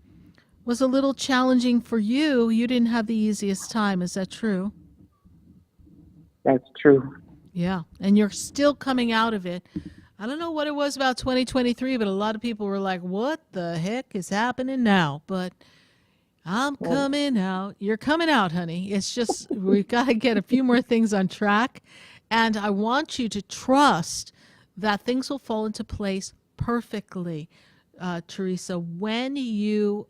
was a little challenging for you. You didn't have the easiest time. Is that true?
That's true.
Yeah. And you're still coming out of it. I don't know what it was about 2023, but a lot of people were like, what the heck is happening now? But I'm coming out. You're coming out, honey. It's just we've got to get a few more things on track. And I want you to trust that things will fall into place perfectly, Teresa, when you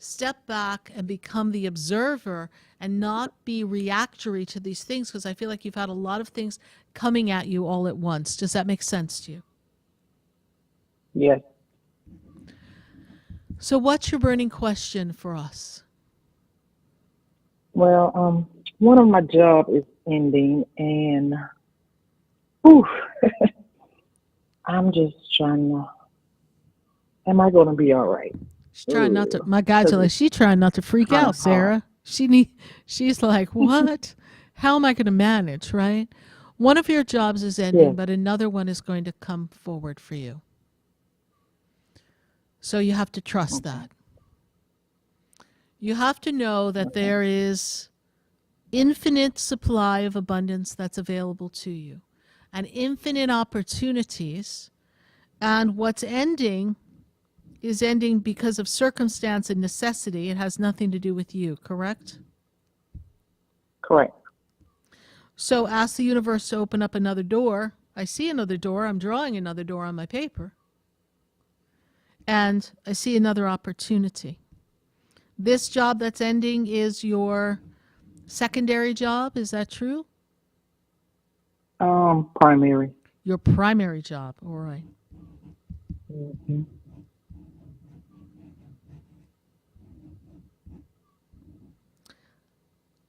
step back and become the observer and not be reactory to these things, because I feel like you've had a lot of things coming at you all at once. Does that make sense to you?
Yes.
So what's your burning question for us?
Well, one of my job is ending, and whew, I'm just trying to. Am I going to be all right?
She's trying not to. My guides are like, she's trying not to freak out, Sarah. She's like, what? How am I going to manage? Right? One of your jobs is ending, but another one is going to come forward for you. So you have to trust that. You have to know that there is infinite supply of abundance that's available to you and infinite opportunities. And what's ending is ending because of circumstance and necessity. It has nothing to do with you, correct?
Correct.
So ask the universe to open up another door. I see another door. I'm drawing another door on my paper. And I see another opportunity. This job that's ending is your secondary job. Is that true?
Primary.
Your primary job. All right.
Mm-hmm.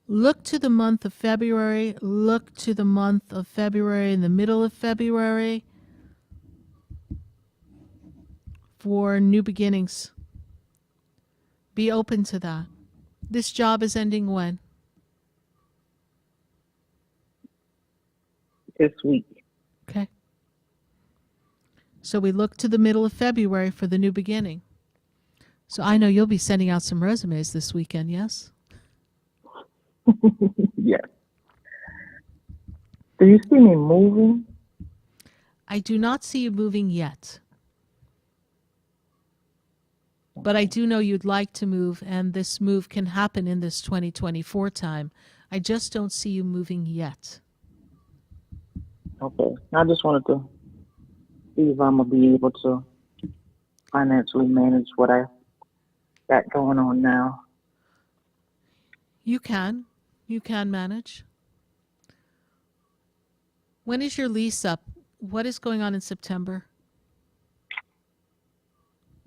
Look to the month of February. Look to the month of February, in the middle of February, for new beginnings. Be open to that. This job is ending when?
This week.
Okay. So we look to the middle of February for the new beginning. So I know you'll be sending out some resumes this weekend, yes?
Yes. Do you see me moving?
I do not see you moving yet. But I do know you'd like to move, and this move can happen in this 2024 time. I just don't see you moving yet.
Okay. I just wanted to see if I'm going to be able to financially manage what I got going on now.
You can. You can manage. When is your lease up? What is going on in September?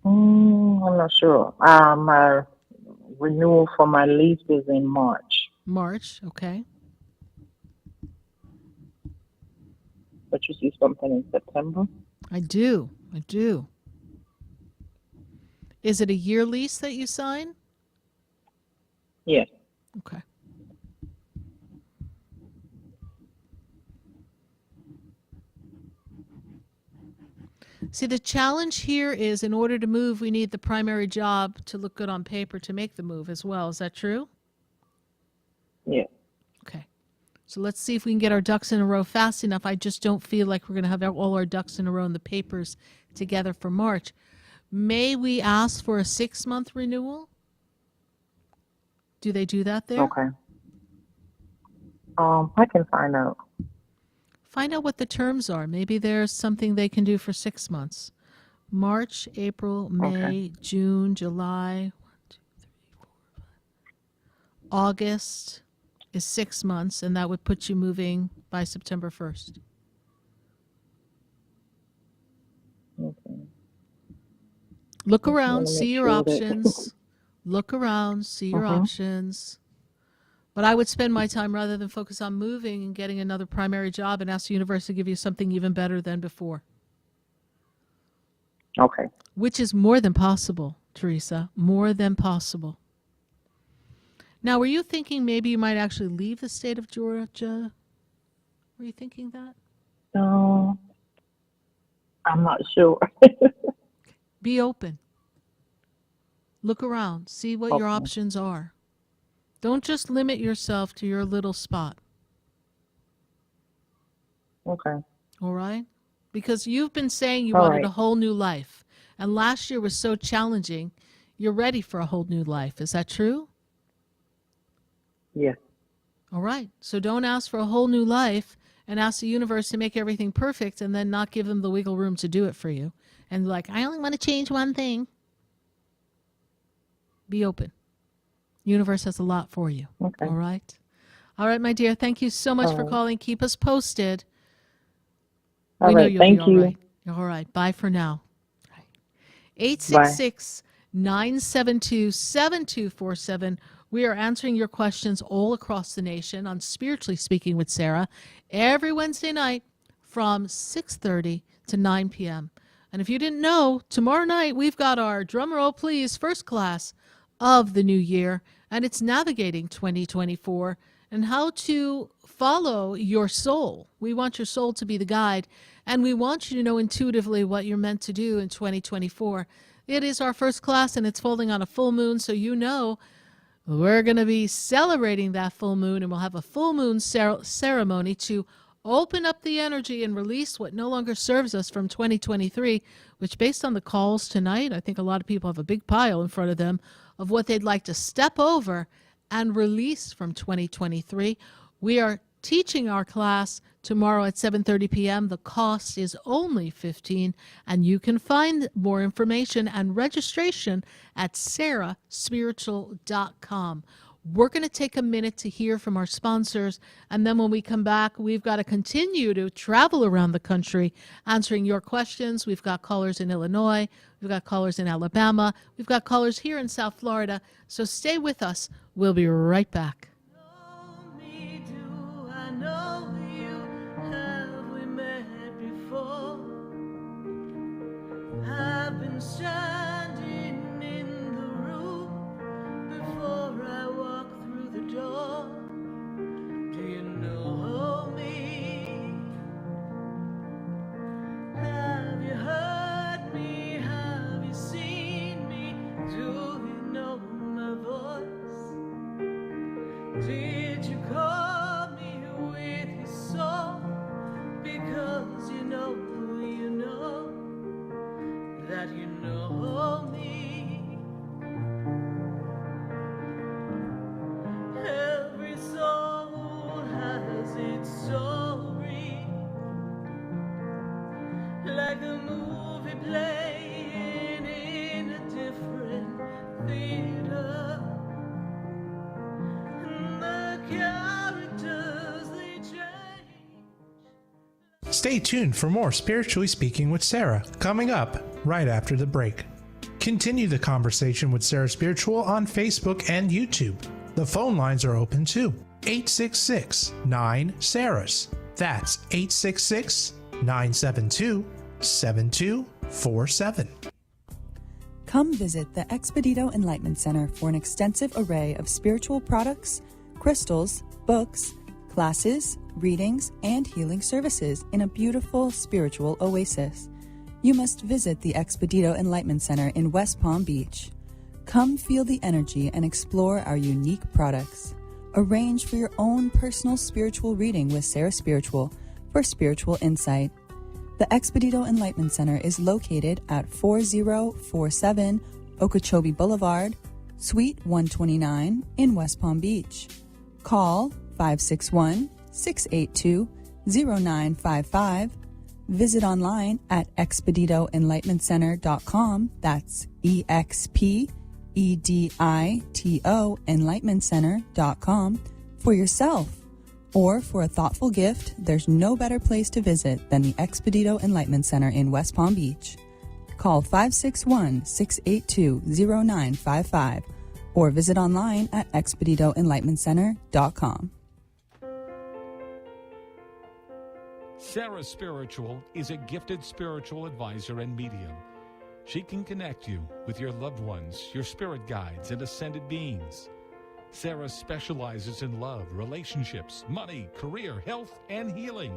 I'm not sure. My renewal for my lease is in March.
March, okay.
But you see something in September?
I do. Is it a year lease that you sign?
Yes.
Okay. See, the challenge here is in order to move, we need the primary job to look good on paper to make the move as well. Is that true?
Yeah.
Okay. So let's see if we can get our ducks in a row fast enough. I just don't feel like we're going to have all our ducks in a row in the papers together for March. May we ask for a 6-month renewal? Do they do that there?
Okay. I can find out.
Find out what the terms are. Maybe there's something they can do for 6 months. March, April, May, June, July, 1, 2, 3, 4, 5. August is 6 months, and that would put you moving by September 1st.
Okay.
Look around, see your options. Look around, see your options. But I would spend my time rather than focus on moving and getting another primary job and ask the universe to give you something even better than before.
Okay.
Which is more than possible, Teresa. More than possible. Now, were you thinking maybe you might actually leave the state of Georgia? Were you thinking that?
No, I'm not sure.
Be open. Look around. See what your
Okay.
options are. Don't just limit yourself to your little spot.
Okay.
All right? Because you've been saying you
All
wanted
right.
a whole new life. And last year was so challenging. You're ready for a whole new life. Is that true?
Yes.
All right. So don't ask for a whole new life and ask the universe to make everything perfect and then not give them the wiggle room to do it for you. And like, I only want to change one thing. Be open. Universe has a lot for you.
Okay.
All right. All right, my dear. Thank you so much
All
for
right.
calling. Keep us posted.
All
We know
right.
you'll
Thank
be all
you.
right. All right. Bye for now. 866-972-7247. We are answering your questions all across the nation on Spiritually Speaking with Sarah every Wednesday night from 6:30 to 9 p.m. And if you didn't know, tomorrow night we've got our drum roll please first class of the new year, and it's navigating 2024 and how to follow your soul. We want your soul to be the guide, and we want you to know intuitively what you're meant to do in 2024. It is our first class, and it's falling on a full moon, so you know we're going to be celebrating that full moon, and we'll have a full moon ceremony to open up the energy and release what no longer serves us from 2023, which based on the calls tonight, I think a lot of people have a big pile in front of them of what they'd like to step over and release from 2023. We are teaching our class tomorrow at 7:30 p.m. The cost is only $15, and you can find more information and registration at SarahSpiritual.com. We're going to take a minute to hear from our sponsors, and then when we come back, we've got to continue to travel around the country answering your questions. We've got callers in Illinois. We've got callers in Alabama. We've got callers here in South Florida. So stay with us. We'll be right back.
I've been standing in the room before I walk through the door. Do you know me? Have you heard me? Have you seen me? Do you know my voice? Did you call me with your soul? Because you know that you know me. Every soul has its story, like a movie playing in a different theater. And the characters, they change.
Stay tuned for more Spiritually Speaking with Sarah, coming up right after the break. Continue the conversation with Sarah Spiritual on Facebook and YouTube. The phone lines are open too. 866-9-SARAHS. That's 866-972-7247.
Come visit the Expedito Enlightenment Center for an extensive array of spiritual products, crystals, books, classes, readings, and healing services in a beautiful spiritual oasis. You must visit the Expedito Enlightenment Center in West Palm Beach. Come feel the energy and explore our unique products. Arrange for your own personal spiritual reading with Sarah Spiritual for spiritual insight. The Expedito Enlightenment Center is located at 4047 Okeechobee Boulevard, Suite 129 in West Palm Beach. Call 561-682-0955. Visit online at expeditoenlightenmentcenter.com. That's EXPEDITO enlightenmentcenter.com for yourself. Or for a thoughtful gift, there's no better place to visit than the Expedito Enlightenment Center in West Palm Beach. Call 561-682-0955 or visit online at expeditoenlightenmentcenter.com.
Sarah Spiritual is a gifted spiritual advisor and medium. She can connect you with your loved ones, your spirit guides, and ascended beings. Sarah specializes in love, relationships, money, career, health, and healing.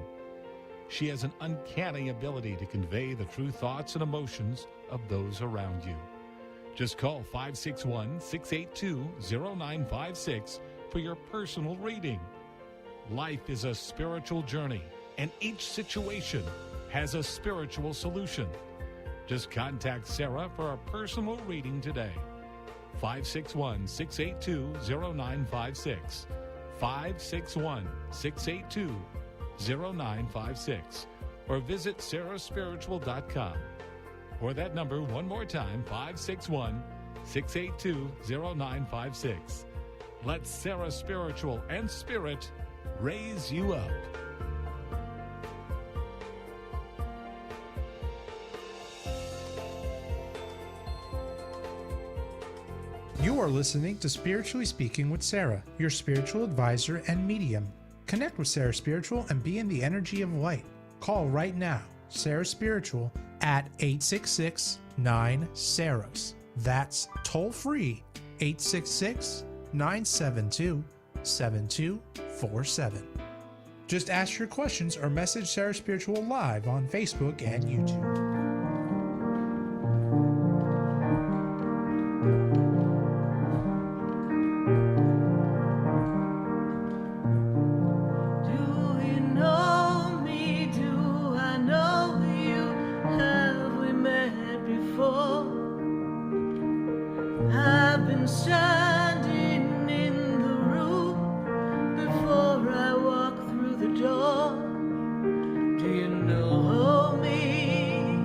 She has an uncanny ability to convey the true thoughts and emotions of those around you. Just call 561-682-0956 for your personal reading. Life is a spiritual journey, and each situation has a spiritual solution. Just contact Sarah for a personal reading today. 561-682-0956. 561-682-0956. Or visit SarahSpiritual.com. Or that number one more time, 561-682-0956. Let Sarah Spiritual and Spirit raise you up.
You are listening to Spiritually Speaking with Sarah, your spiritual advisor and medium. Connect with Sarah Spiritual and be in the energy of light. Call right now, Sarah Spiritual, at 866-9-SARAHS. That's toll free, 866-972-7247. Just ask your questions or message Sarah Spiritual live on Facebook and YouTube.
Standing in the room before I walk through the door. Do you know me?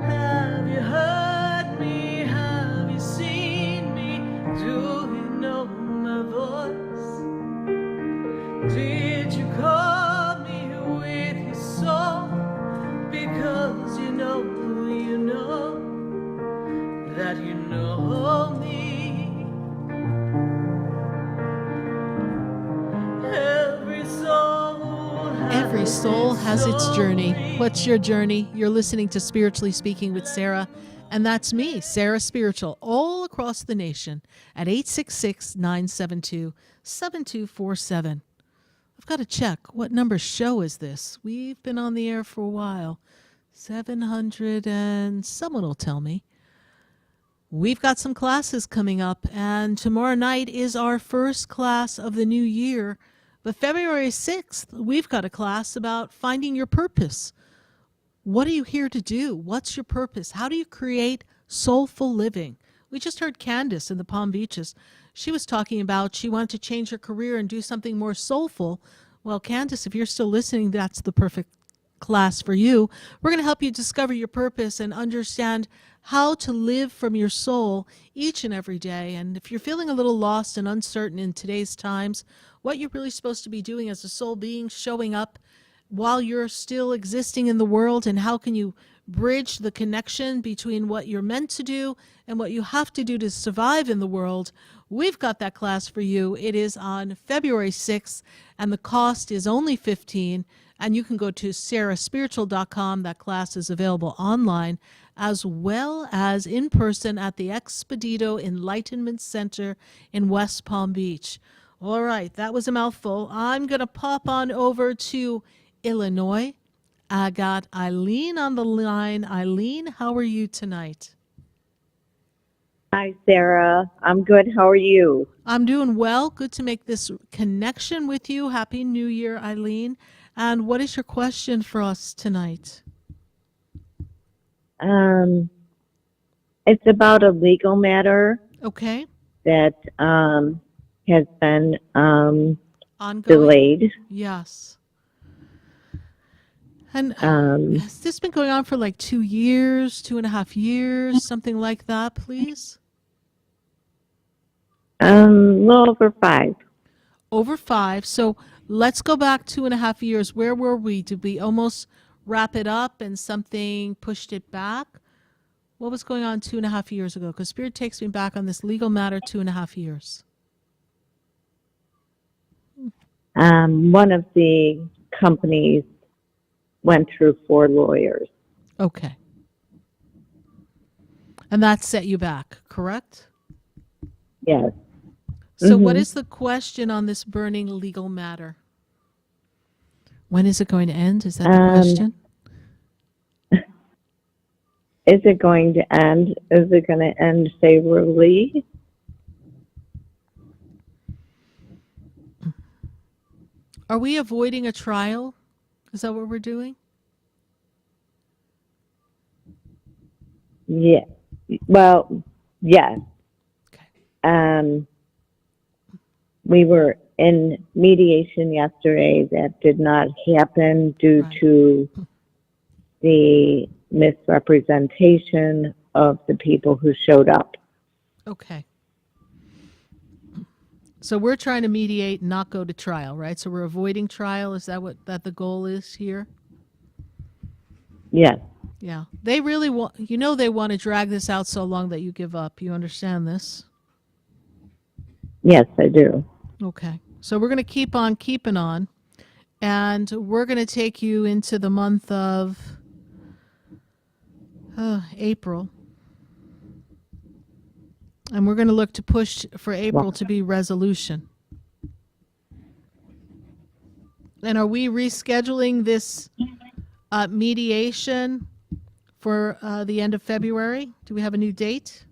Have you heard me? Have you seen me? Do you know my voice? Did you call me with your soul? Because you know that you know me.
Every soul has its journey. What's your journey? You're listening to Spiritually Speaking with Sarah, and that's me, Sarah Spiritual, all across the nation at 866-972-7247. I've got to check. What number show is this? We've been on the air for a while. 700 and someone will tell me. We've got some classes coming up, and tomorrow night is our first class of the new year. But February 6th, we've got a class about finding your purpose. What are you here to do? What's your purpose? How do you create soulful living? We just heard Candace in the Palm Beaches. She was talking about she wanted to change her career and do something more soulful. Well, Candace, if you're still listening, that's the perfect class for you. We're going to help you discover your purpose and understand how to live from your soul each and every day. And if you're feeling a little lost and uncertain in today's times, what you're really supposed to be doing as a soul being, showing up while you're still existing in the world, and how can you bridge the connection between what you're meant to do and what you have to do to survive in the world, we've got that class for you. It is on February 6th, and the cost is only $15. And you can go to SarahSpiritual.com. That class is available online as well as in person at the Expedito Enlightenment Center in West Palm Beach. All right, that was a mouthful. I'm going to pop on over to Illinois. I got Eileen on the line. Eileen, how are you tonight?
Hi, Sarah. I'm good. How are you?
I'm doing well. Good to make this connection with you. Happy New Year, Eileen. And what is your question for us tonight?
It's about a legal matter.
Okay.
That has been
ongoing.
Delayed.
Yes. And has this been going on for like 2 years, 2.5 years, something like that, please?
A little over 5.
Over 5. So let's go back 2.5 years. Where were we? Did we almost wrap it up and something pushed it back? What was going on 2.5 years ago? Because Spirit takes me back on this legal matter 2.5 years.
One of the companies went through 4 lawyers.
Okay. And that set you back, correct?
Yes.
So what is the question on this burning legal matter? When is it going to end? Is that the question?
Is it going to end? Is it going to end favorably?
Are we avoiding a trial? Is that what we're doing?
Yeah. Well, yes. We were in mediation yesterday. That did not happen due to the misrepresentation of the people who showed up.
Okay. So we're trying to mediate and not go to trial, right? So we're avoiding trial. Is that what the goal is here?
Yes.
Yeah. They really want, they want to drag this out so long that you give up. You understand this?
Yes, I do.
Okay. So we're going to keep on keeping on, and we're going to take you into the month of April. And we're going to look to push for April to be resolution. And are we rescheduling this mediation for the end of February? Do we have a new date?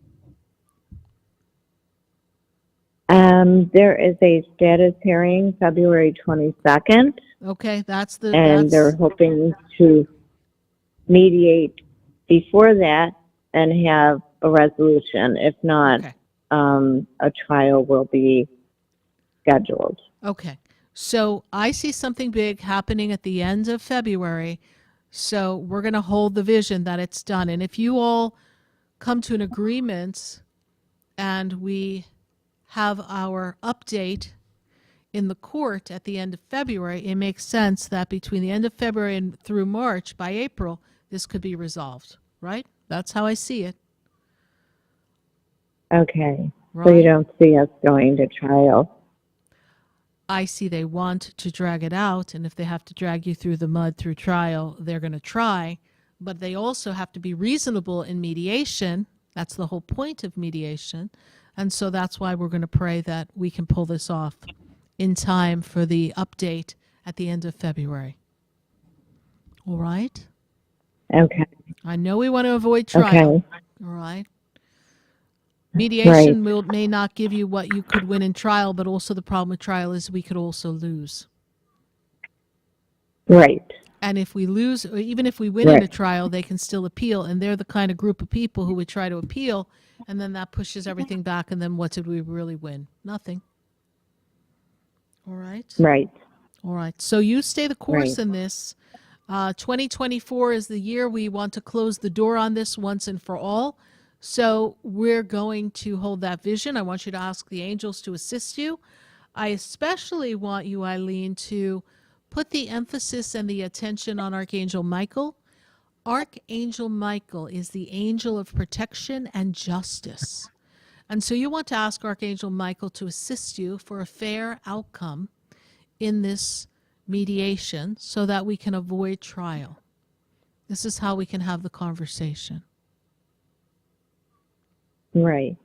There is a status hearing February 22nd.
Okay, that's the...
And they're hoping to mediate before that and have a resolution. If not, a trial will be scheduled.
Okay. So I see something big happening at the end of February. So we're going to hold the vision that it's done. And if you all come to an agreement and we have our update in the court at the end of February, it makes sense that between the end of February and through March, by April, this could be resolved, right? That's how I see it.
Okay.
Right.
So you don't see us going to trial?
I see they want to drag it out, and if they have to drag you through the mud through trial, they're going to try. But they also have to be reasonable in mediation. That's the whole point of mediation. And so that's why we're going to pray that we can pull this off in time for the update at the end of February. All right?
Okay.
I know we want to avoid trial.
Okay.
All right? Mediation may not give you what you could win in trial, but also the problem with trial is we could also lose.
Right.
And if we lose, or even if we win in a trial, they can still appeal. And they're the kind of group of people who would try to appeal, and then that pushes everything back. And then what did we really win? Nothing. All right?
Right.
All right. So you stay the course in this. 2024 is the year we want to close the door on this once and for all. So we're going to hold that vision. I want you to ask the angels to assist you. I especially want you, Eileen, to put the emphasis and the attention on Archangel Michael. Archangel Michael is the angel of protection and justice. And so you want to ask Archangel Michael to assist you for a fair outcome in this mediation so that we can avoid trial. This is how we can have the conversation.
Right.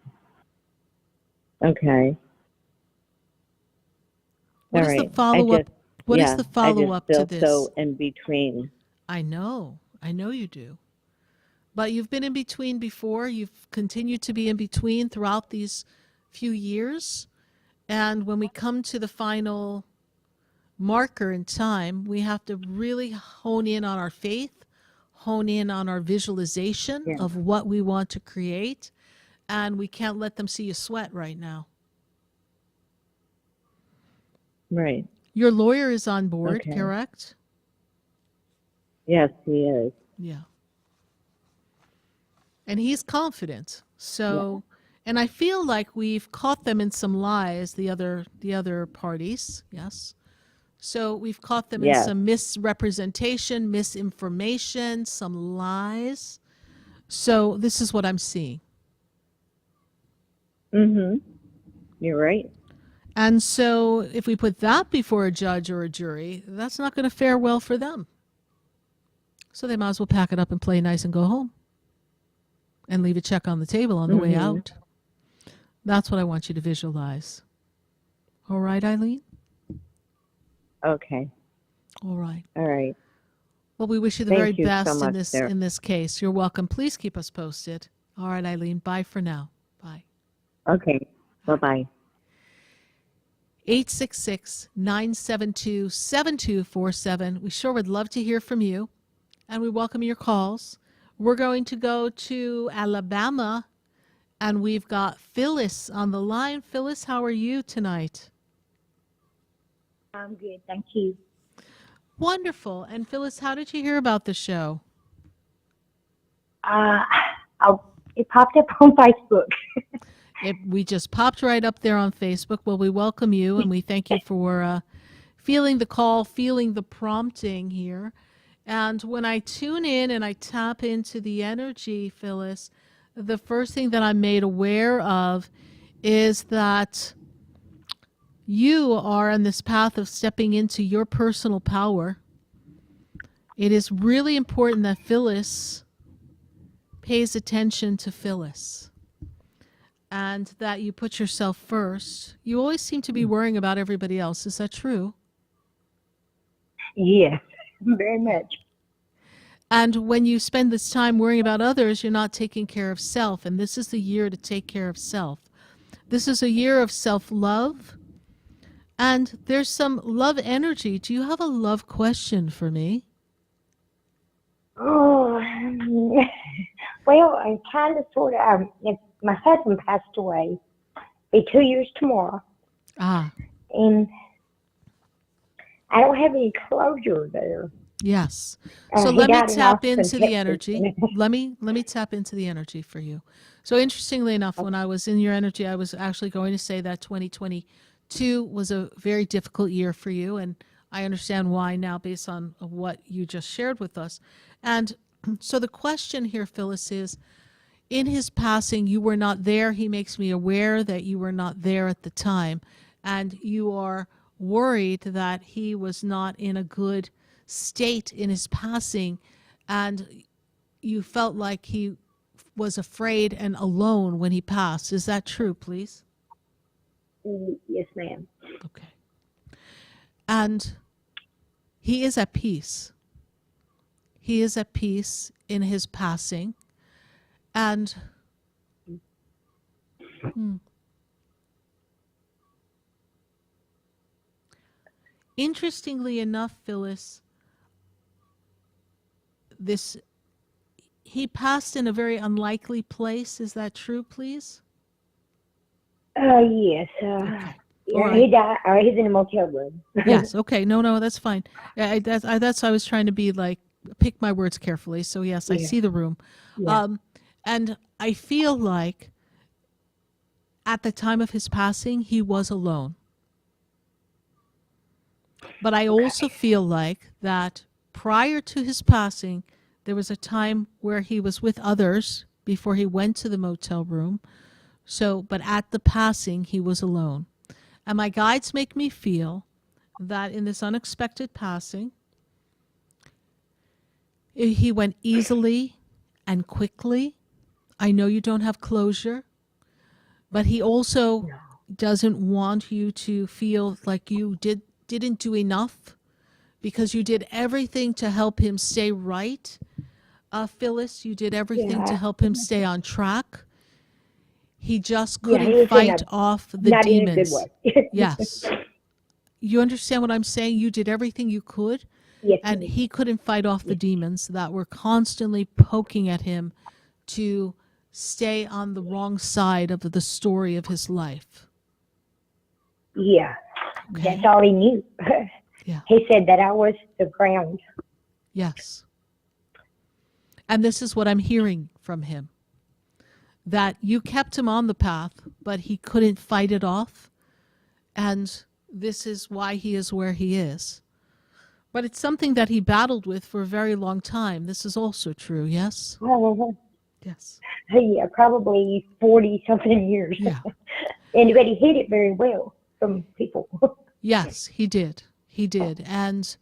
Okay.
What is the follow-up? What is the follow-up to this?
So in between.
I know you do. But you've been in between before. You've continued to be in between throughout these few years. And when we come to the final marker in time, we have to really hone in on our faith, hone in on our visualization of what we want to create. And we can't let them see you sweat right now.
Right.
Your lawyer is on board, correct?
Yes, he is.
Yeah. And he's confident. So, and I feel like we've caught them in some lies, the other parties, yes. So we've caught them in some misrepresentation, misinformation, some lies. So this is what I'm seeing.
Mm-hmm. You're right.
And so if we put that before a judge or a jury, that's not going to fare well for them. So they might as well pack it up and play nice and go home and leave a check on the table on the way out. That's what I want you to visualize. All right, Eileen?
Okay.
All right.
All right.
Well, we wish you the
Thank
very
you so
best
much,
in
Sarah.
this case. You're welcome. Please keep us posted. All right, Eileen. Bye for now. Bye.
Okay. Bye-bye.
866-972-7247. We sure would love to hear from you, and we welcome your calls. We're going to go to Alabama, and we've got Phyllis on the line. Phyllis, how are you tonight?
I'm good, thank you.
Wonderful. And Phyllis, how did you hear about the show?
It popped up on Facebook.
We just popped right up there on Facebook. Well, we welcome you, and we thank you for feeling the call, feeling the prompting here. And when I tune in and I tap into the energy, Phyllis, the first thing that I'm made aware of is that you are on this path of stepping into your personal power. It is really important that Phyllis pays attention to Phyllis and that you put yourself first. You always seem to be worrying about everybody else. Is that true?
Yes, very much.
And when you spend this time worrying about others, you're not taking care of self. And this is the year to take care of self. This is a year of self-love. And there's some love energy. Do you have a love question for me?
Oh, well, I kind of, sort of, my husband passed away. Be 2 years tomorrow.
Ah.
And I don't have any closure there.
Yes. So let me tap into the energy. Let me tap into the energy for you. So interestingly enough, when I was in your energy, I was actually going to say that 2022 was a very difficult year for you, and I understand why now based on what you just shared with us. And so the question here, Phyllis, is in his passing, you were not there. He makes me aware that you were not there at the time, and you are worried that he was not in a good state in his passing, and you felt like he was afraid and alone when he passed. Is that true, please?
Yes, ma'am.
Okay. And he is at peace. He is at peace in his passing. And interestingly enough, Phyllis, he passed in a very unlikely place. Is that true, please?
Yes.
Okay.
Yeah,
Right.
he died. He's in a motel room.
Yes. Okay. No, that's fine. That's I was trying to be like, pick my words carefully. So yes, I
Yeah.
see the room.
Yeah.
And I feel like at the time of his passing, he was alone. But I also feel like that prior to his passing, there was a time where he was with others before he went to the motel room. So, but at the passing, he was alone. And my guides make me feel that in this unexpected passing, he went easily and quickly. I know you don't have closure, but he also doesn't want you to feel like you didn't do enough because you did everything to help him stay right. Phyllis, you did everything to help him stay on track. He just couldn't fight off the
not in a
demons.
good way.
Yes. You understand what I'm saying? You did everything you could,
Yes,
and
ma'am.
he couldn't fight off the demons that were constantly poking at him to stay on the wrong side of the story of his life.
Yeah, that's all he knew.
Yeah.
He said that I was the ground.
Yes. And this is what I'm hearing from him, that you kept him on the path, but he couldn't fight it off. And this is why he is where he is. But it's something that he battled with for a very long time. This is also true, yes? Yes.
Yeah, probably 40-something years.
Yeah.
But he hid it very well from people.
Yes, he did. He did. And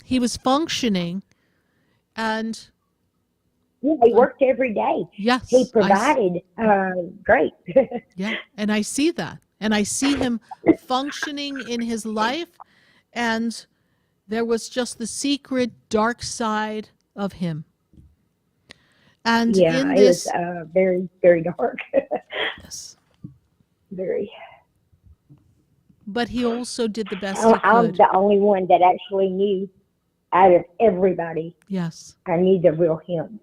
he was functioning, and
Yeah, he worked every day.
Yes.
He provided great.
Yeah, and I see that. And I see him functioning in his life, and there was just the secret dark side of him. And
Yeah,
in
it
this
was very, very dark.
yes.
Very.
But he also did the best he
I'm
could.
the only one that actually knew out of everybody.
Yes.
I knew the real him.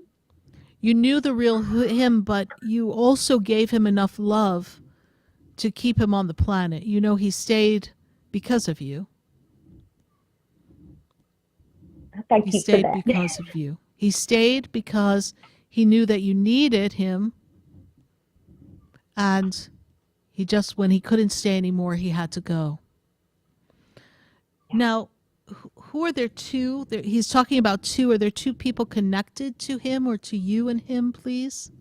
You knew the real him, but you also gave him enough love to keep him on the planet. You know, he stayed because of you.
Thank
He
you for
stayed
that.
because of you. He stayed because he knew that you needed him. And he just, when he couldn't stay anymore, he had to go. Now, who are there two? He's talking about two. Are there two people connected to him or to you and him, please?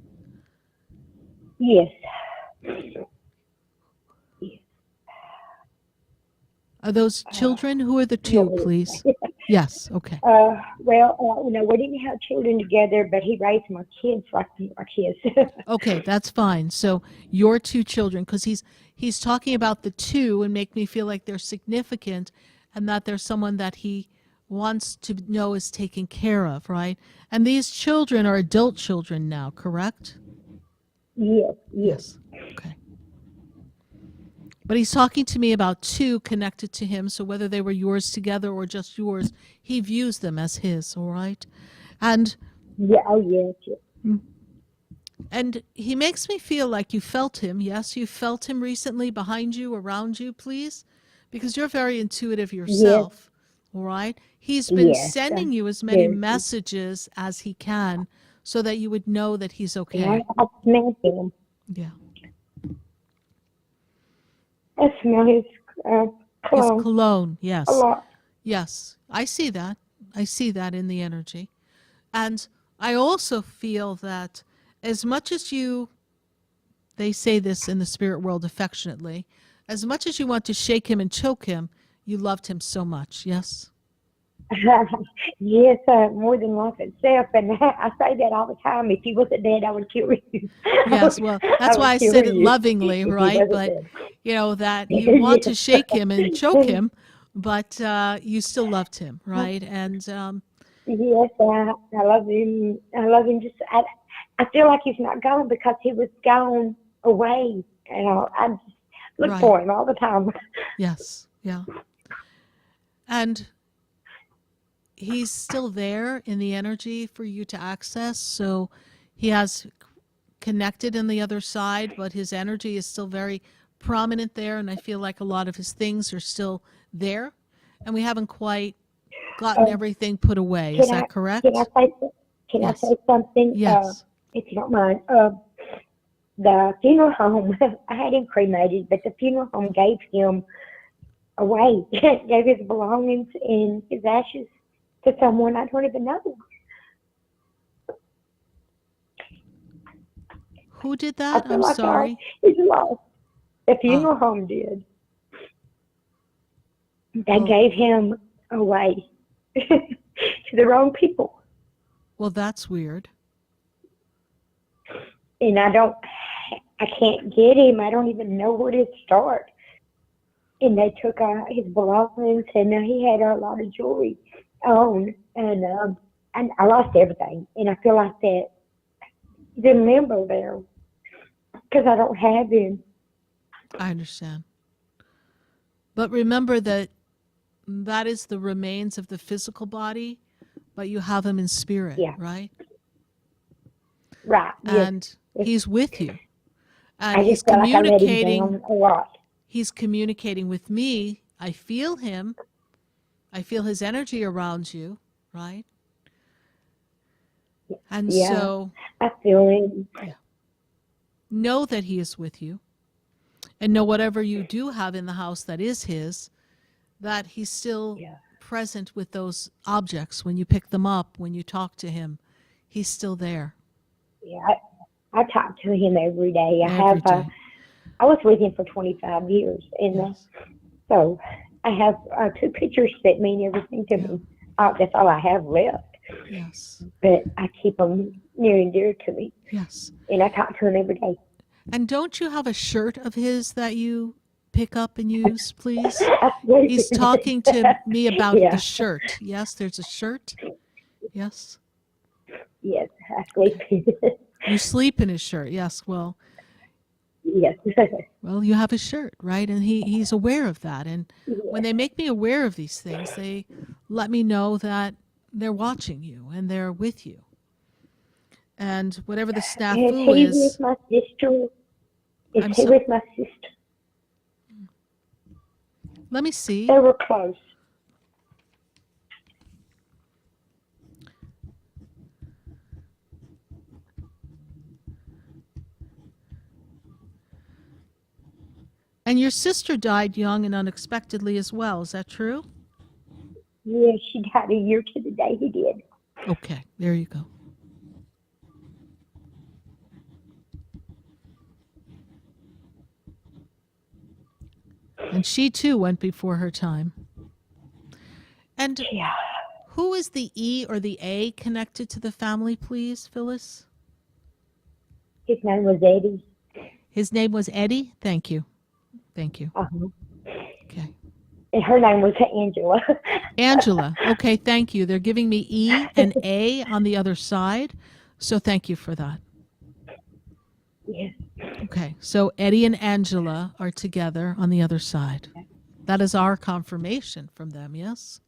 Yes.
Are those children? Who are the two, please? Yes, okay.
Well, we didn't have children together, but he raised my kids like our kids.
Okay, that's fine. So your two children, because he's talking about the two and make me feel like they're significant and that there's someone that he wants to know is taken care of, right? And these children are adult children now, correct?
Yes.
Okay. But he's talking to me about two connected to him, so whether they were yours together or just yours, he views them as his, all right? And
yes.
And he makes me feel like you felt him. Yes, you felt him recently behind you, around you, please? Because you're very intuitive yourself, all right? He's been sending you as many messages as he can so that you would know that he's okay.
Yeah, I smell him.
Yeah.
I smell his cologne.
His cologne, yes.
A lot.
Yes, I see that. I see that in the energy. And I also feel that as much as they say this in the spirit world affectionately, as much as you want to shake him and choke him, you loved him so much, yes?
Yes, more than life itself. And I say that all the time. If he wasn't dead, I would kill you.
Yes, well, that's why I said it lovingly, right? But, that you want to shake him and choke him, but you still loved him, right? And
yes, I love him. I love him. I feel like he's not gone because he was gone away. I just look for him all the time.
Yes, yeah. And he's still there in the energy for you to access. So he has connected on the other side, but his energy is still very prominent there. And I feel like a lot of his things are still there. And we haven't quite gotten everything put away. Is that correct?
Can I say something?
Yes.
If you don't mind. The funeral home, I had him cremated, but the funeral home gave him away, gave his belongings and his ashes to someone I don't even know.
Who did that? I'm
like
sorry.
He's lost. The funeral home did. They gave him away to the wrong people.
Well, that's weird.
And I can't get him. I don't even know where to start. And they took his belongings, and he had a lot of jewelry on, and I lost everything. And I feel like that the limbo there because I don't have him.
I understand. But remember that is the remains of the physical body, but you have him in spirit, right?
Right.
And he's with you. And
I
he's
just feel like I let him
communicating
down a lot.
He's communicating with me. I feel him. I feel his energy around you, right? And so
I feel him.
Yeah. Know that he is with you. And know whatever you do have in the house that is his, that he's still present with those objects when you pick them up, when you talk to him. He's still there.
Yeah, I talk to him every day. I was with him for 25 years, and so I have 2 pictures that mean everything to me. That's all I have left.
Yes.
But I keep them near and dear to me.
Yes.
And I talk to him every day.
And don't you have a shirt of his that you pick up and use, please? He's talking to me about
Yeah.
the shirt. Yes, there's a shirt. Yes.
Yes, I sleep.
You sleep in his shirt. Yes. Well,
Yes.
well, you have a shirt, right? And he's aware of that. And when they make me aware of these things, they let me know that they're watching you and they're with you. And whatever the
Is
snafu
he
is,
with my sister? Is
I'm
he
so-
with my sister?
let me see.
They were close.
And your sister died young and unexpectedly as well. Is that true?
Yeah, she died a year to the day he did.
Okay, there you go. And she too went before her time. And who is the E or the A connected to the family, please, Phyllis?
His name was Eddie.
His name was Eddie? Thank you. Thank you.
Uh-huh.
Okay.
And her name was Angela.
Angela. Okay, thank you. They're giving me E and A on the other side. So thank you for that.
Yes.
Okay, so Eddie and Angela are together on the other side. That is our confirmation from them, yes?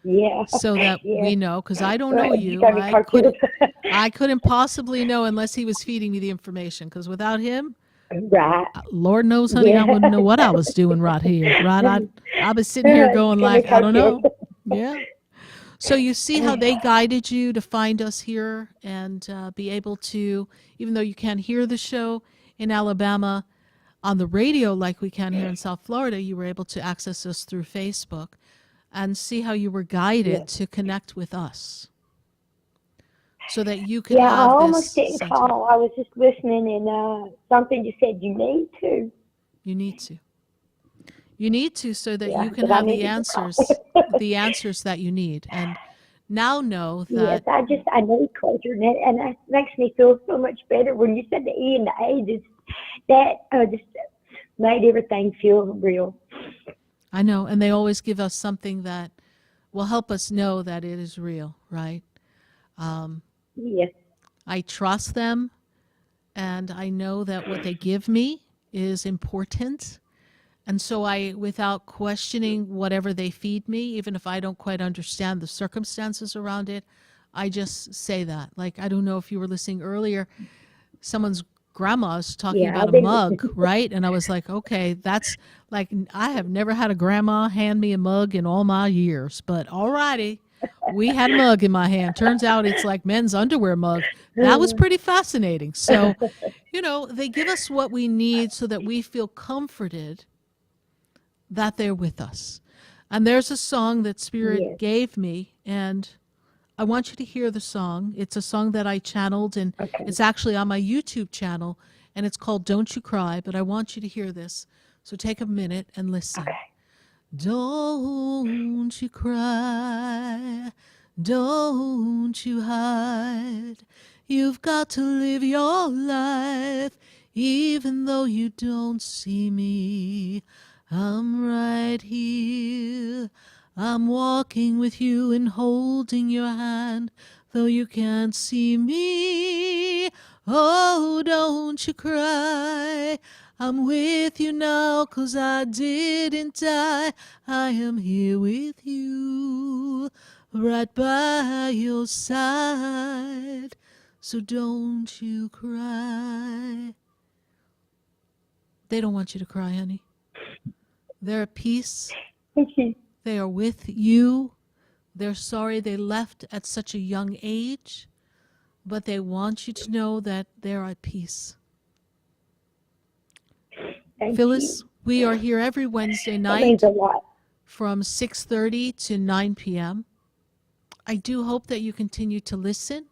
Yeah.
So that
Yeah.
we know, because I don't know
Right,
you.
gotta
I
talk to
couldn't,
them.
I couldn't possibly know unless he was feeding me the information, because without him,
Right.
Lord knows, honey, I wouldn't know what I was doing right here, right? I was sitting here going like, I don't know. Yeah. So you see how they guided you to find us here and be able to, even though you can't hear the show in Alabama on the radio like we can here in South Florida, you were able to access us through Facebook and see how you were guided to connect with us so that you could
Yeah, I
have
almost
this
didn't
center.
call. I was just listening, and something just said you need to.
You need to. You need to so that
Yeah,
you can
but I
have the
needed to
answers,
call.
the answers that you need. And now know
Yes,
that
I need closure, and that makes me feel so much better. When you said the E and the A, just made everything feel real.
I know, and they always give us something that will help us know that it is real, right?
Yes.
I trust them, and I know that what they give me is important. And so I, without questioning whatever they feed me, even if I don't quite understand the circumstances around it, I just say that. Like, I don't know if you were listening earlier, someone's grandma's talking
Yeah,
about
I've
a
been-
mug, right? And I was like, okay, that's like, I have never had a grandma hand me a mug in all my years, but all righty. We had a mug in my hand. Turns out it's like men's underwear mug. That was pretty fascinating. So, you know, they give us what we need so that we feel comforted that they're with us. And there's a song that Spirit
Yes.
gave me, and I want you to hear the song. It's a song that I channeled, and it's actually on my YouTube channel, and it's called Don't You Cry, but I want you to hear this. So take a minute and listen. Don't you cry, don't you hide. You've got to live your life, even though you don't see me. I'm right here. I'm walking with you and holding your hand, though you can't see me. Oh, don't you cry. I'm with you now, 'cause I didn't die. I am here with you, right by your side. So don't you cry. They don't want you to cry, honey. They're at peace. They are with you. They're sorry they left at such a young age, but they want you to know that they're at peace.
Thank
Phyllis,
you.
we are here every Wednesday
That
night
means a lot.
from 6:30 to 9 p.m. I do hope that you continue to listen.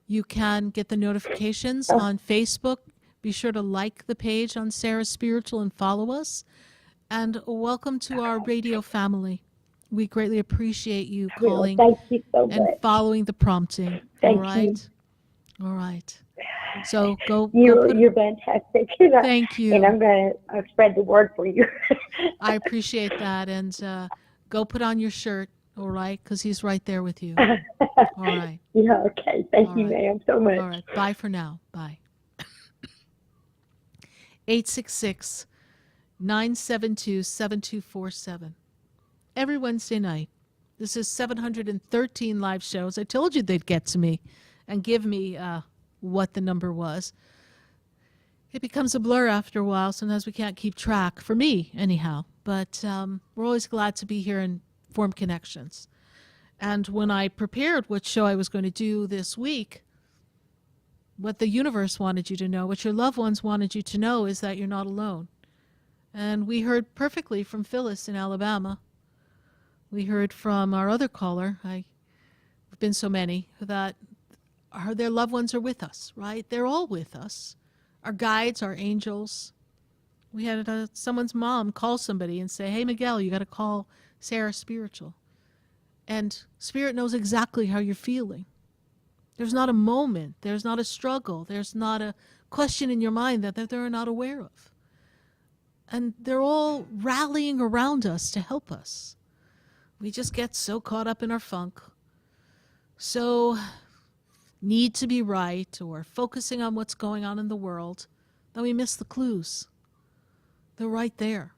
You can get the notifications on Facebook. Be sure to like the page on Sarah Spiritual and follow us. And welcome to our radio family. We greatly appreciate you calling
Thank you so
and
much.
following the prompting.
Thank
all right?
you.
All right. So go.
You're fantastic.
Thank you.
And I'm going to spread the word for you.
I appreciate that. And go put on your shirt, all right? Because he's right there with you. All right.
Yeah, okay. Thank
All
you,
right.
ma'am, so much.
All right. Bye for now. Bye. 866-972-7247. Every Wednesday night. This is 713 live shows. I told you they'd get to me and give me what the number was. It becomes a blur after a while. Sometimes we can't keep track, for me anyhow. But we're always glad to be here and form connections. And when I prepared what show I was going to do this week, what the universe wanted you to know, what your loved ones wanted you to know, is that you're not alone. And we heard perfectly from Phyllis in Alabama. We heard from our other caller, I've been so many, that their loved ones are with us, right? They're all with us. Our guides, our angels. We had someone's mom call somebody and say, hey, Miguel, you got to call SarahSpiritual. And Spirit knows exactly how you're feeling. There's not a moment, there's not a struggle, there's not a question in your mind that they're not aware of. And they're all rallying around us to help us. We just get so caught up in our funk, so need to be right, or focusing on what's going on in the world, that we miss the clues. They're right there.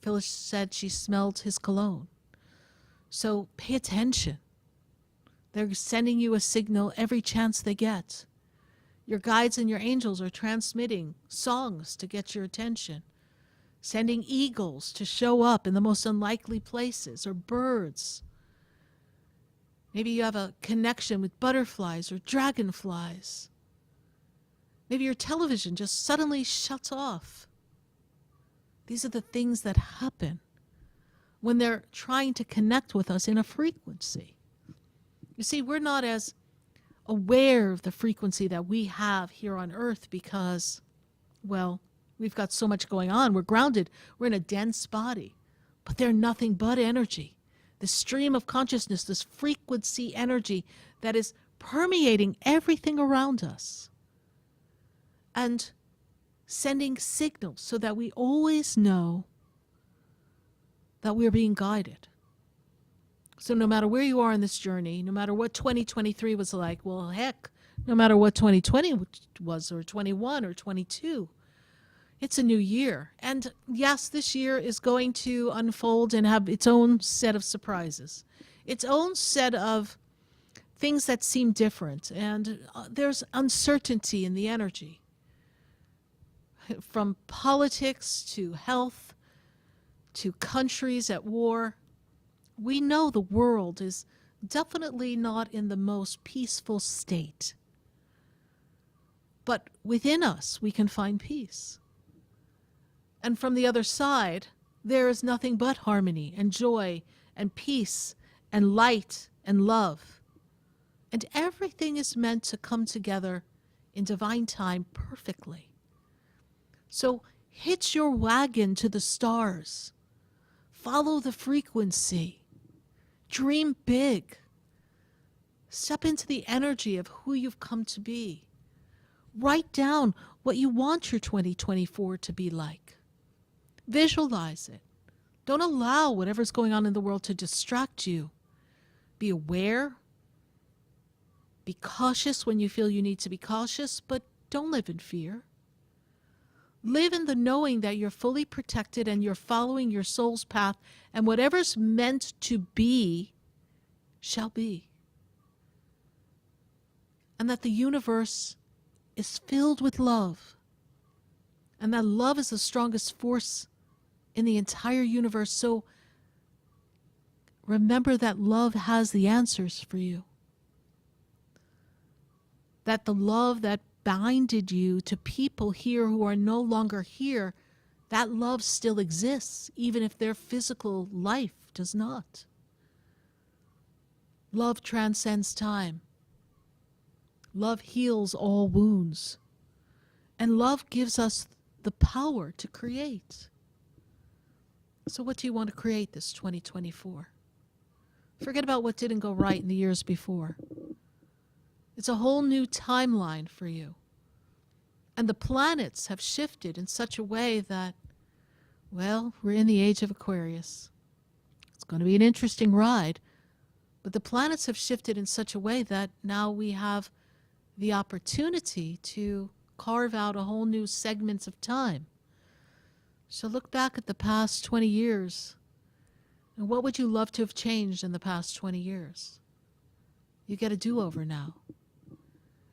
Phyllis said she smelled his cologne. So pay attention. They're sending you a signal every chance they get. Your guides and your angels are transmitting songs to get your attention, sending eagles to show up in the most unlikely places, or birds. Maybe you have a connection with butterflies or dragonflies. Maybe your television just suddenly shuts off. These are the things that happen when they're trying to connect with us in a frequency. You see, we're not as aware of the frequency that we have here on Earth because, well, we've got so much going on. We're grounded. We're in a dense body. But they're nothing but energy. The stream of consciousness, this frequency energy that is permeating everything around us and sending signals so that we always know that we're being guided. So no matter where you are in this journey, no matter what 2023 was like, well, heck, no matter what 2020 was, or 21 or 22, it's a new year. And yes, this year is going to unfold and have its own set of surprises, its own set of things that seem different. And there's uncertainty in the energy. From politics to health to countries at war, we know the world is definitely not in the most peaceful state. But within us, we can find peace. And from the other side, there is nothing but harmony and joy and peace and light and love. And everything is meant to come together in divine time perfectly. So hitch your wagon to the stars. Follow the frequency. Dream big. Step into the energy of who you've come to be. Write down what you want your 2024 to be like. Visualize it. Don't allow whatever's going on in the world to distract you. Be aware. Be cautious when you feel you need to be cautious, but don't live in fear. Live in the knowing that you're fully protected and you're following your soul's path, and whatever's meant to be shall be. And that the universe is filled with love, and that love is the strongest force in the entire universe. So remember that love has the answers for you. That the love that binded you to people here who are no longer here, that love still exists, even if their physical life does not. Love transcends time. Love heals all wounds. And love gives us the power to create. So what do you want to create this 2024? Forget about what didn't go right in the years before. It's a whole new timeline for you. And the planets have shifted in such a way that, well, we're in the age of Aquarius. It's going to be an interesting ride. But the planets have shifted in such a way that now we have the opportunity to carve out a whole new segments of time. So look back at the past 20 years. And what would you love to have changed in the past 20 years? You get a do-over now.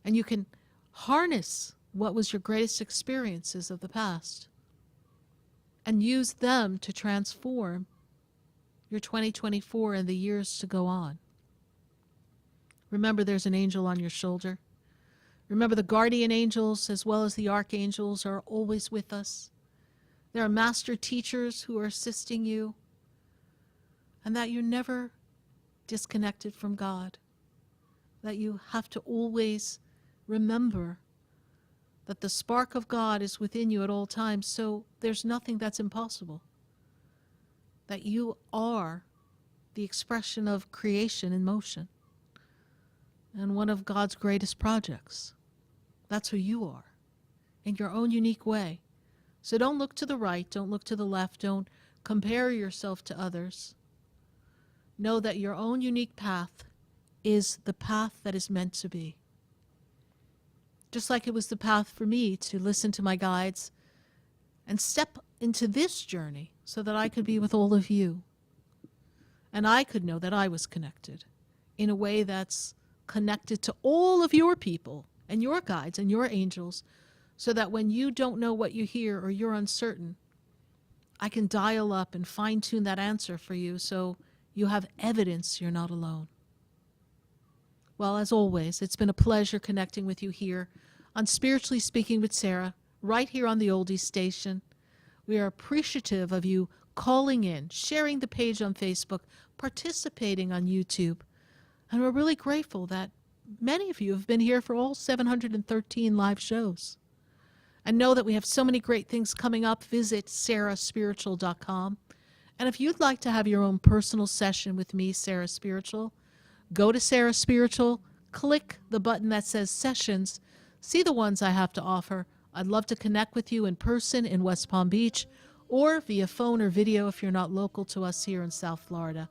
And you can harness what was your greatest experiences of the past and use them to transform your 2024 and the years to go on. Remember, there's an angel on your shoulder. Remember, the guardian angels as well as the archangels are always with us. There are master teachers who are assisting you, and that you're never disconnected from God, that you have to always remember that the spark of God is within you at all times, so there's nothing that's impossible, that you are the expression of creation in motion and one of God's greatest projects. That's who you are in your own unique way. So don't look to the right, don't look to the left, don't compare yourself to others. Know that your own unique path is the path that is meant to be. Just like it was the path for me to listen to my guides and step into this journey so that I could be with all of you. And I could know that I was connected in a way that's connected to all of your people and your guides and your angels, so that when you don't know what you hear or you're uncertain, I can dial up and fine-tune that answer for you so you have evidence you're not alone. Well, as always, it's been a pleasure connecting with you here on Spiritually Speaking with Sarah, right here on the Oldies Station. We are appreciative of you calling in, sharing the page on Facebook, participating on YouTube. And we're really grateful that many of you have been here for all 713 live shows. And know that we have so many great things coming up. Visit SarahSpiritual.com. And if you'd like to have your own personal session with me, Sarah Spiritual, go to Sarah Spiritual, click the button that says Sessions, see the ones I have to offer. I'd love to connect with you in person in West Palm Beach or via phone or video if you're not local to us here in South Florida.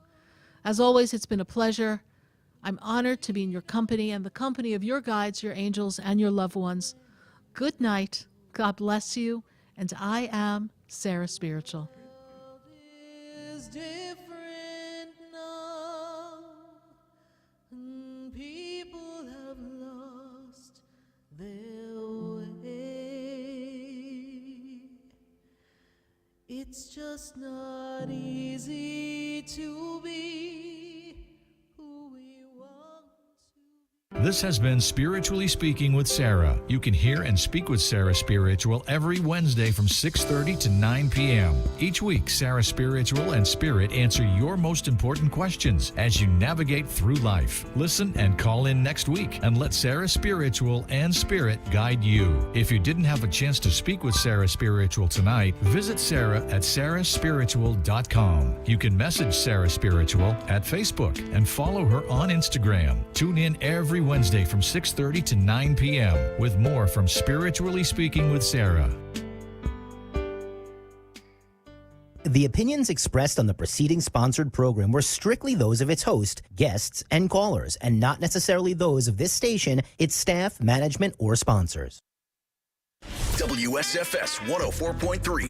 As always, it's been a pleasure. I'm honored to be in your company and the company of your guides, your angels, and your loved ones. Good night. God bless you. And I am Sarah Spiritual.
Is different now. People have lost their way. It's just not easy to be who we want to be.
This has been Spiritually Speaking with Sarah. You can hear and speak with Sarah Spiritual every Wednesday from 6:30 to 9 p.m. Each week, Sarah Spiritual and Spirit answer your most important questions as you navigate through life. Listen and call in next week and let Sarah Spiritual and Spirit guide you. If you didn't have a chance to speak with Sarah Spiritual tonight, visit Sarah at SarahSpiritual.com. You can message Sarah Spiritual at Facebook and follow her on Instagram. Tune in every Wednesday from 6:30 to 9 p.m. with more from Spiritually Speaking with Sarah.
The opinions expressed on the preceding sponsored program were strictly those of its host, guests, and callers, and not necessarily those of this station, its staff, management, or sponsors.
WSFS 104.3.